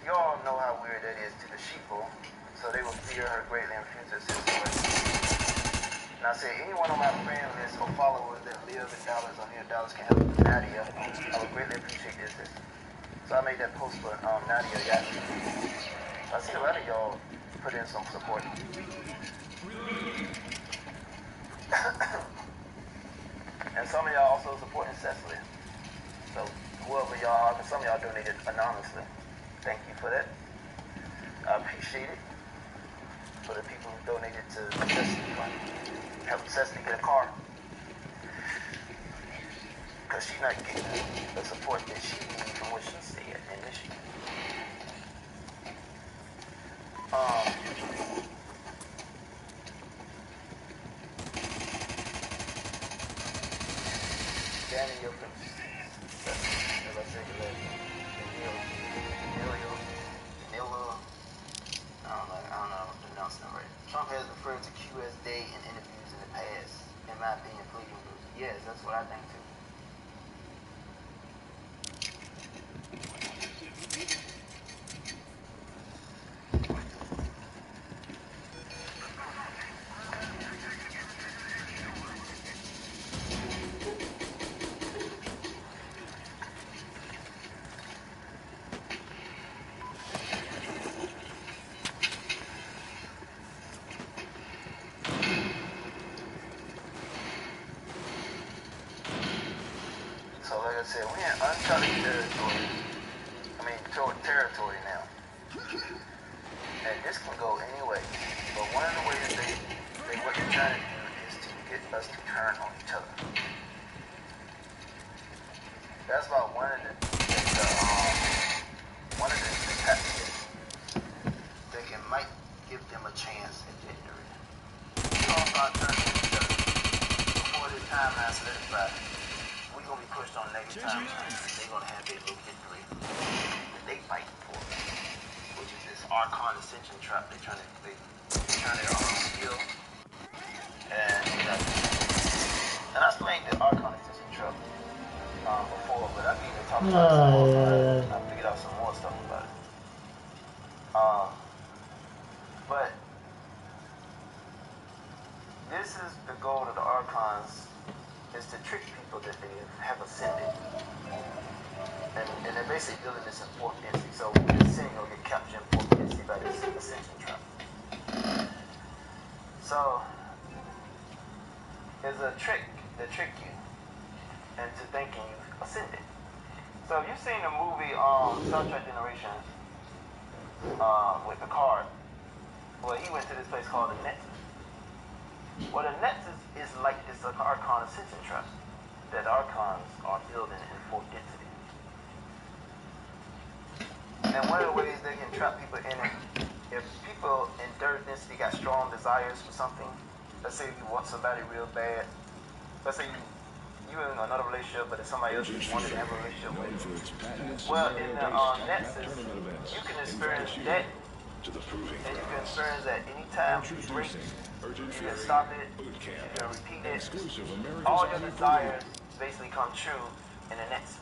You all know how weird that is to the sheeple. So they will fear her greatly and refuse to assist her. And I said, anyone on my friend list or followers that live in Dallas or near Dallas can help Nadia. I would greatly appreciate this. So I made that post for Nadia Yassin. I see a lot of y'all put in some support. And some of y'all also supporting Cecily. So whoever y'all are, because some of y'all donated anonymously. Thank you for that. I appreciate it. For the people who donated to Cecily Fund. Help Cecily get a car. Because she's not getting the support that she needs from what she said in Michigan. Danny, your I don't know how to pronounce that right. Trump has referred to Q as they in interviews in the past. In my opinion, pleading guilty. Yes, that's what I think too. So like I said, we're in uncharted territory now. And this can go any way. But one of the ways what they're trying to do is to get us to turn on each other. That's about one of the tactics that might give them a chance at victory. We all start turning on each other before this timeline solidifies. We're gonna be pushed on negative timelines. They're gonna have their little victory that they fight for, which is this Archon ascension trap. They're trying to steal. And I explained the Archon ascension trap before, but I need to talk about some more. I figured out some more stuff about it. But this is the goal of the Archons, is to trick people that they have ascended. And they're basically building this in fourth density. So when you're ascending, you'll get captured in fourth density by this ascension trap. So it's a trick that trick you into thinking you've ascended. So if you've seen the movie Star Trek Generations with Picard, well, he went to this place called the Nexus. Well, the Nexus is like this Archon ascension trap that Archons are building in fourth density. And one of the ways they can trap people in it, if people in third density got strong desires for something, let's say you want somebody real bad, let's say you in another relationship, but if somebody else you wanted to have a relationship with. Well, in the Nexus, you can experience that, and you can experience that anytime you break, you can stop it, you can repeat it. All your desires basically come true in the nexus.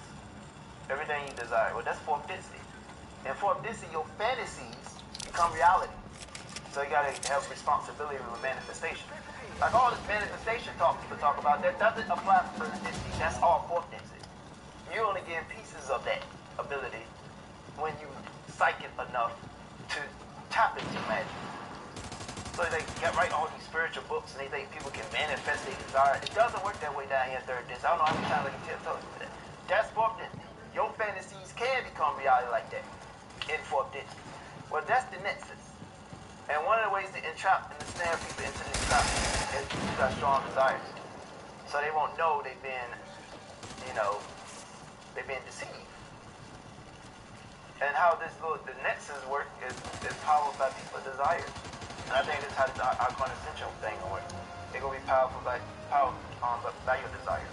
Everything you desire. Well, that's fourth density. In fourth density, your fantasies become reality. So you gotta have responsibility with manifestation. Like all this manifestation talk people talk about, that doesn't apply for third density. That's all fourth density. You only get pieces of that ability when you psychic enough to tap into magic. So they write all these spiritual books and they think people can manifest their desire. It doesn't work that way down here in third density. I don't know how many times I can tell you that. That's fourth density. Your fantasies can become reality like that in fourth density. Well, that's the nexus. And one of the ways to entrap and ensnare people into this trap is you got strong desires. So they won't know they've been, they've been deceived. And how the nexus work is powered by people's desires. And I think that's how our quintessential thing will work. It's going to be powerful by your desires.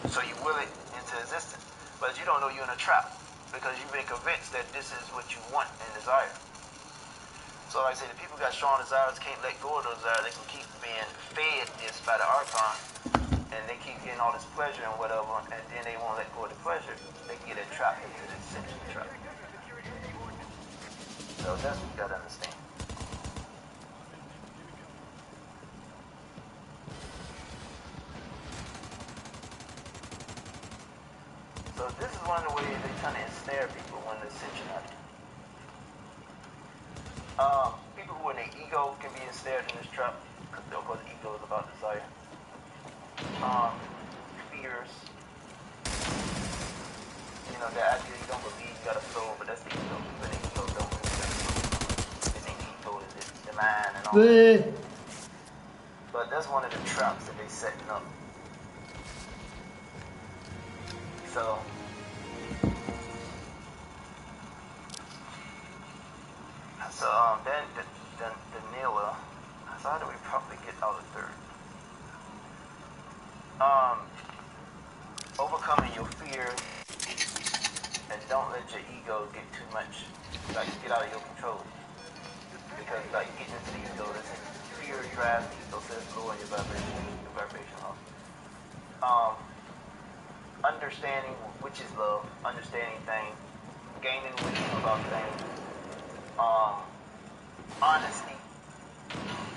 So you will it into existence. But you don't know you're in a trap because you've been convinced that this is what you want and desire. So like I say, the people who got strong desires can't let go of those desires. They can keep being fed this by the archon, and they keep getting all this pleasure and whatever, and then they won't let go of the pleasure. They can get trapped into this ascension trap. So that's what you gotta understand. So this is one of the ways they try to ensnare people when the ascension happens. People who in their ego can be ensnared in this trap, because of course ego is about desire. Fears. That idea you don't believe you got a soul, but that's the ego. People in their ego don't believe you got a soul. They think ego is the mind and all that. But that's one of the traps that they setting up. So then the Nila. So how do we probably get out of third? Overcoming your fear and don't let your ego get too much, like get out of your control. Because like getting into the ego, fear drives the ego, so it's lower your vibration off. Understanding which is love, understanding things, gaining wisdom about things. Honesty.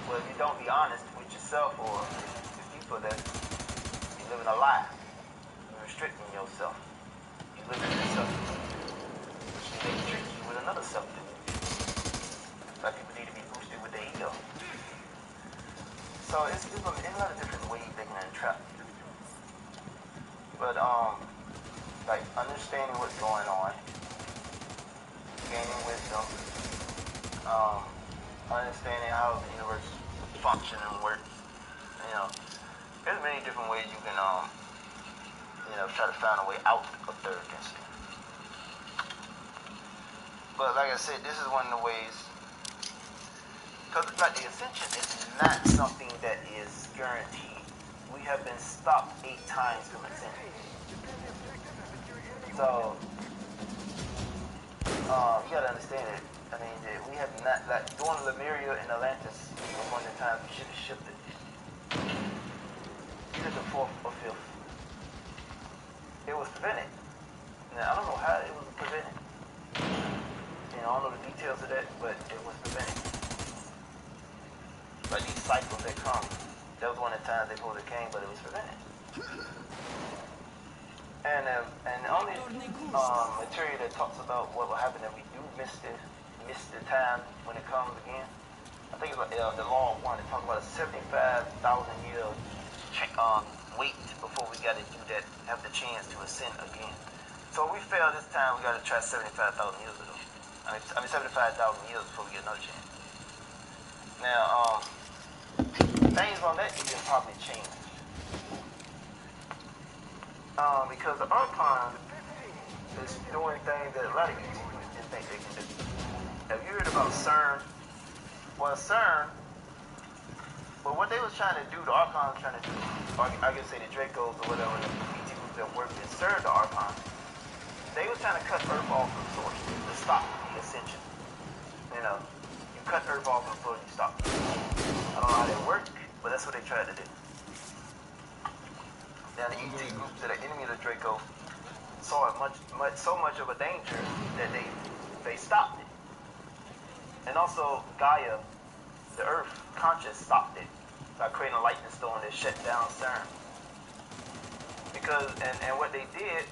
Well, if you don't be honest with yourself or with people, that you're living a lie. You're restricting yourself. You're living in yourself. Which means they trick you with another self. Like people need to be boosted with their ego. So it's a lot of different ways they can entrap you. But like understanding what's going on, gaining wisdom, understanding how the universe functions and works. There's many different ways you can try to find a way out of third density. But like I said, this is one of the ways, because like the ascension is not something that is guaranteed. We have been stopped 8 times from ascension. So you gotta understand it. I mean, we have not, like, during Lemuria and Atlantis, one of the times we should have shifted. Either the 4th or 5th. It was prevented. Now, I don't know how it was prevented. I don't know the details of that, but it was prevented. Like these cycles that come. That was one of the times they pulled it came, but it was prevented. And the only material that talks about what will happen if we do miss the time when it comes again. I think it's like the law of one. It talks about a 75,000 year wait before we got to do that, have the chance to ascend again. So if we fail this time, we got to try 75,000 years ago. I mean 75,000 years before we get another chance. Now, things on that can probably change. Because the Archon is doing things that a lot of people just think they can do. Have you heard about CERN? Well, CERN, but what they was trying to do, the Archon was trying to do, or I can say the Dracos or whatever, the PT groups that work and serve the Archon, they was trying to cut Earth off from the source to stop the ascension. You cut Earth off from the source, you stop. I don't know how that worked, but that's what they tried to do. Now the ET groups that are enemy of the Draco, so much of a danger that they stopped it. And also Gaia, the Earth conscious, stopped it by creating a lightning storm that shut down CERN. Because and what they did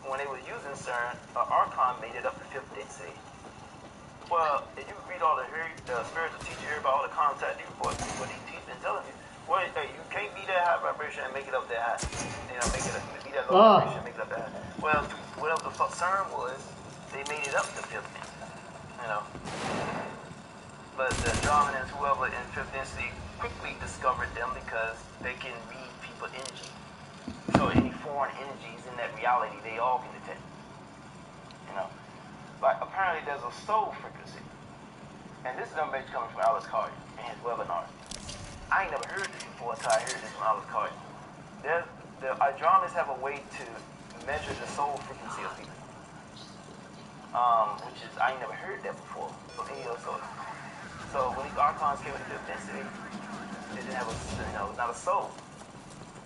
when they were using CERN, Archon made it up to 5th density. Well, if you read all the spiritual teacher here about all the contact reports, what he teach and telling you, well, hey, you can't be that high vibration and make it up that high. You know, be that low vibration and make it up that high. Well, whatever the fuck CERN was, they made it up to 5th density. You know. But the Andromedans, whoever in 5th density, quickly discovered them because they can read people's energy. So any foreign energies in that reality, they all can detect. You know. But apparently there's a soul frequency. And this is information coming from Alice Carter in his webinar. I ain't never heard this before until I heard this from Alice Carter. The Andromedans have a way to measure the soul frequency of people. Which is, I ain't never heard that before from any other source. So when these Archons came into 5th density, they didn't have it's not a soul.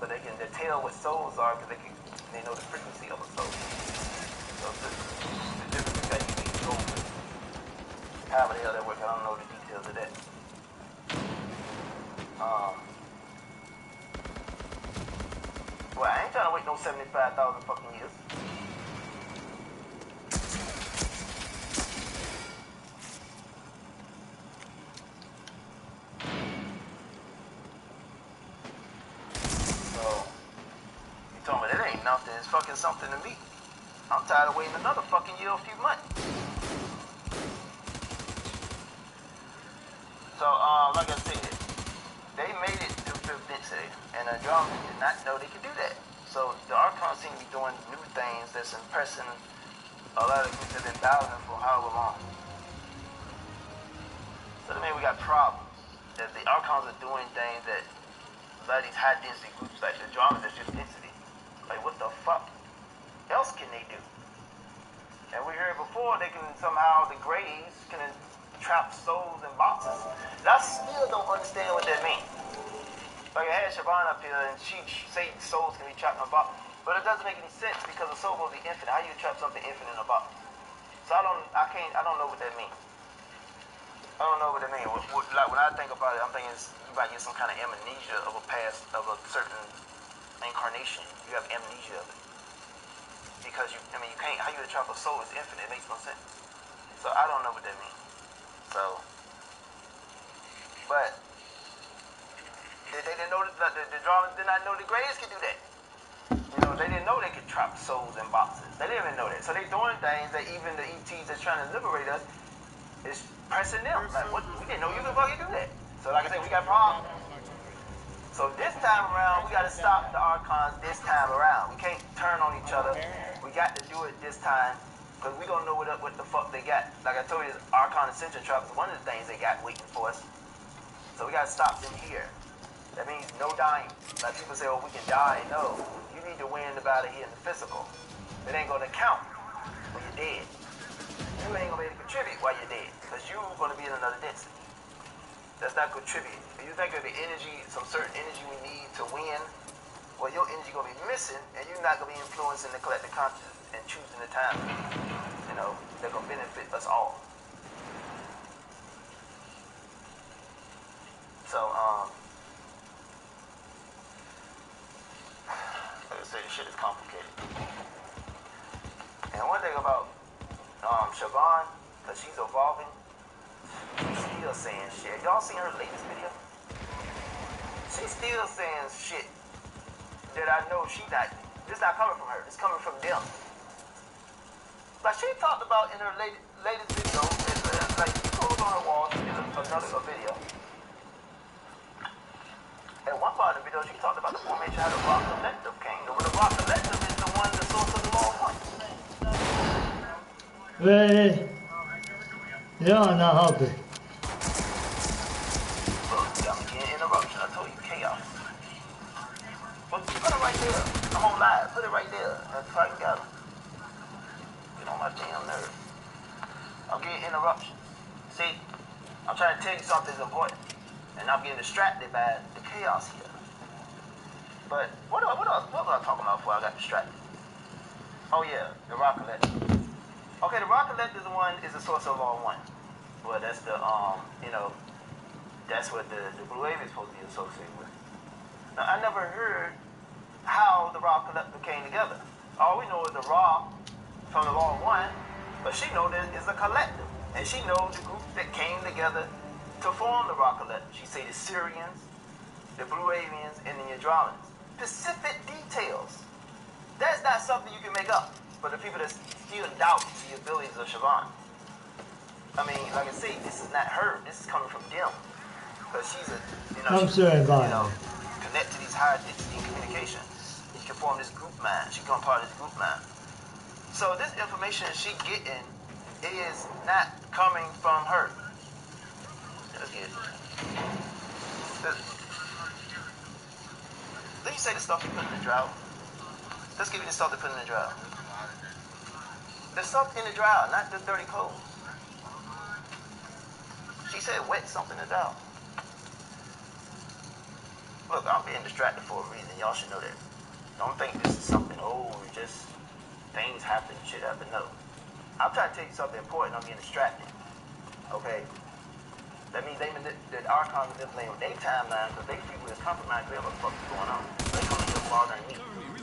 But they can tell what souls are because they know the frequency of a soul. So the difference that you need to go with. However the hell that works, I don't know the details of that. Well, I ain't trying to wait no 75,000 fucking years. So, you told me that ain't nothing, it's fucking something to me. I'm tired of waiting another fucking year, a few months. So, like I said, they made it to 5th density, and Andromeda did not know they could do that. So the Archons seem to be doing new things that's impressing a lot of groups that have been battling for however long. So that means we got problems. That the Archons are doing things that a lot of these high density groups like the Andromeda that's 5th density. Like what the fuck else can they do? And we heard before they can somehow, the Greys can trap souls in boxes. And I still don't understand what that means. Like I had Siobhan up here and she say souls can be trapped in a box. But it doesn't make any sense because a soul will be infinite. How you trap something infinite in a box? So I don't know what that means. I don't know what that means. Like when I think about it, I'm thinking you might get some kind of amnesia of a past, of a certain incarnation. You have amnesia of it. Because you can't, how you trap a soul is infinite, it makes no sense. So I don't know what that means. So, but they didn't know that the Andromedans did not know the Greys could do that. You know, they didn't know they could trap souls in boxes. They didn't even know that. So they're doing things that even the ETs that's trying to liberate us is pressing them. Like, what? We didn't know you could fucking do that. So like I said, we got problems. So this time around, we got to stop the Archons this time around. We can't turn on each other. We got to do it this time because we gonna know what the fuck they got. Like I told you, this Archon Ascension trap is one of the things they got waiting for us. So we got to stop them here. That means no dying. Like people say, oh, we can die. No, you need to win the battle here in the physical. It ain't gonna count when you're dead. You ain't gonna be able to contribute while you're dead because you're gonna be in another density. That's not contributing. If you think of the energy, some certain energy we need to win, well, your energy gonna be missing, and you're not gonna be influencing the collective consciousness and choosing the time, you know, that gonna benefit us all. So, like I say, this shit is complicated. And one thing about Siobhan, because she's evolving, she's still saying shit. Y'all seen her latest video? She's still saying shit that I know she not. This not coming from her. It's coming from them. Like she talked about in her latest video, like she goes on her wall, she did another video. At one part of the video, she talked about the formation how the rock collective came. The rock collective is the one, the source of the law of one. Hey, yeah, not happy. Look, you got me getting interruption. I told you, chaos. But put it right there. I'm on live. Put it right there. That's how you got them. Get on my damn nerves. I'm getting interruptions. See, I'm trying to tell you something's important. And I'm getting distracted by the chaos here. But what was I talking about before I got distracted? Oh yeah, the Rock Collective. Okay, the Rock Collective is the source of all one. Well, that's the that's what the Blue Wave is supposed to be associated with. Now, I never heard how the Raw Collective came together. All we know is the Raw from the Law One, but she knows that it's a collective, and she knows the group that came together to form the Raw Collective. She say the Syrians, the Blue Avians, and the Andromedans. Specific details. That's not something you can make up for the people that still doubt the abilities of Siobhan. I mean, like I say, this is not her. This is coming from them. Because she's I'm sorry about connect to these higher density communication. You can form this group mind. She become part of this group mind. So this information she getting is not coming from her. Let's get it. Let me say the stuff you put in the dryer. Let's give you the stuff to put in the dryer. The stuff in the dryer, not the dirty clothes. She said wet something in the dryer. Look, I'm being distracted for a reason. Y'all should know that. Don't think this is something, just things happen, shit happen. No. I'm trying to tell you something important. I'm being distracted. Okay? That means the Archons manipulate on their timeline because they people is compromised. They know what the fuck is going on. They come in here bothering me.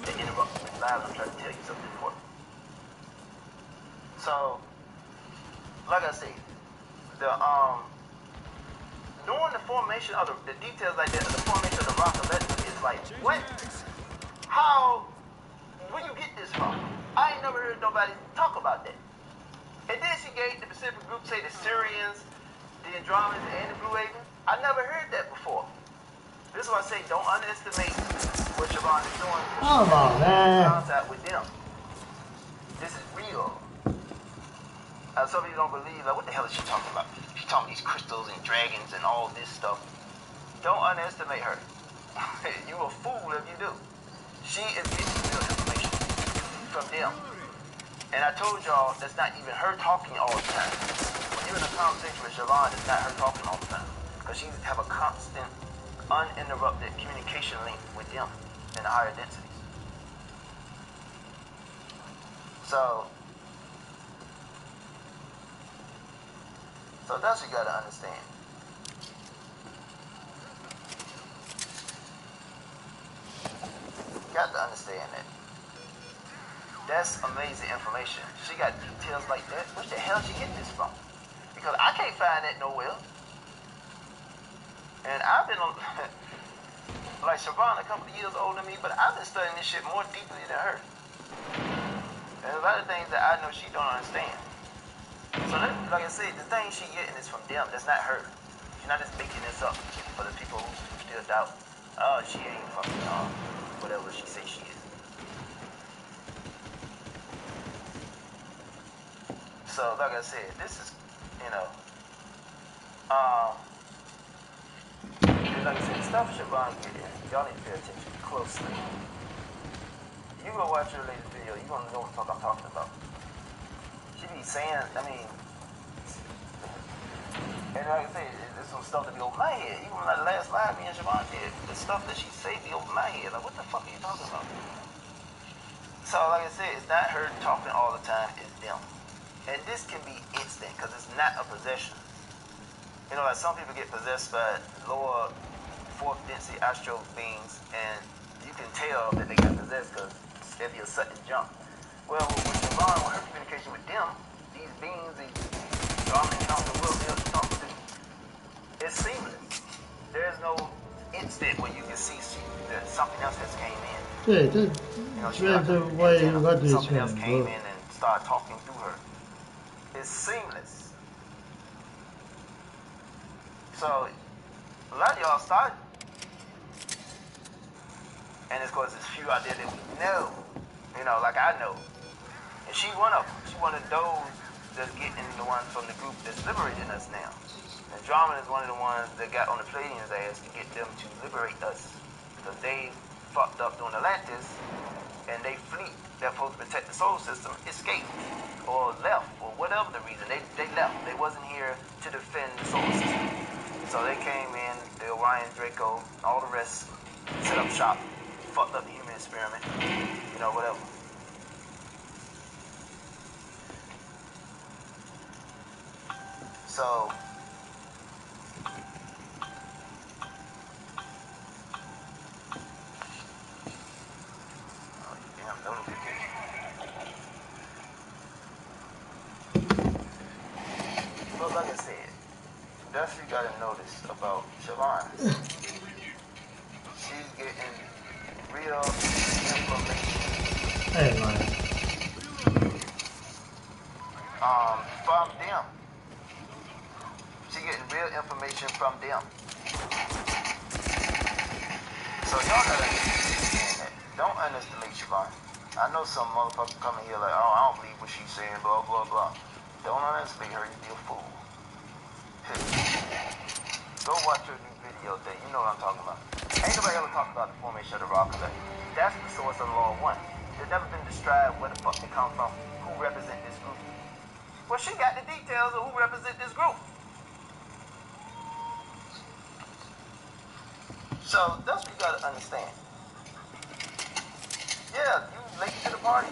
They interrupt me live. I'm trying to tell you something important. So, like I said, knowing the formation of the details like that, the formation of the Rock Collective is like, what? How? Where you get this from? I ain't never heard nobody talk about that. And then she gave the Pacific group, say the Syrians, the Andromedans, and the Blue Avians. I never heard that before. This is why I say don't underestimate what Siobhan is doing. Come on, man. Contact with them. This is real. Some of you don't believe, like, what the hell is she talking about? She's talking these crystals and dragons and all this stuff. Don't underestimate her. You're a fool if you do. She is getting real information from them. And I told y'all that's not even her talking all the time. When you're in a conversation with Siobhan, it's not her talking all the time. Because she have a constant, uninterrupted communication link with them in the higher densities. So that's what you gotta understand. You got to understand that. That's amazing information. She got details like that. Where the hell she get this from? Because I can't find that nowhere. And I've been on, like Siobhan, a couple of years older than me, but I've been studying this shit more deeply than her. There's a lot of things that I know she don't understand. So that, like I said, the thing she getting is from them. That's not her. She's not just making this up for the people who still doubt. Oh, she ain't fucking whatever she say she is. So, like I said, this is, like I said, the stuff Siobhan's getting, y'all need to pay attention closely. You go watch her latest video, you're gonna know what the fuck I'm talking about. She be saying, and like I said, there's some stuff that be over my head. Even like the last live me and Siobhan did, the stuff that she say be over my head. Like, what the fuck are you talking about? So, like I said, it's not her talking all the time, it's them. And this can be instant, because it's not a possession. Like some people get possessed by lower fourth density astral beings, and you can tell that they got possessed because there'll be a sudden jump. Well, with Siobhan, with her communication with them, these beings, these dominant council will be able to talk to. It's seamless. There's no instant where you can see that something else has came in. Yeah, that's the way you got this something else one, came bro. in and started talking through her. It's seamless. So, a lot of y'all started, and it's because there's few out there that we know, like I know. And she one of them. She one of those that's getting the ones from the group that's liberating us now. Andromeda is one of the ones that got on the Palladians' ass to get them to liberate us. Because they fucked up during Atlantis, and they fleet that's supposed to protect the solar system escaped, or left, or whatever the reason. They left. They wasn't here to defend the solar system. So they came in, the Orion, Draco, all the rest, set up shop, fucked up the human experiment, whatever. So, damn notification. But like I said, that's what you gotta notice about Siobhan. She's getting real information Hey, man. from them. She's getting real information from them. So y'all gotta understand that. Don't underestimate Siobhan. I know some motherfuckers coming here like, oh, I don't believe what she's saying, blah, blah, blah. Don't underestimate her, you'd be a fool. Go watch her new video thing. You know what I'm talking about. Ain't nobody ever talked about the formation of the Rock Collective. That's the source of Law 1. There's never been described where the fuck they come from, who represent this group. Well, she got the details of who represent this group. So that's what you gotta understand. Yeah, you late to the party.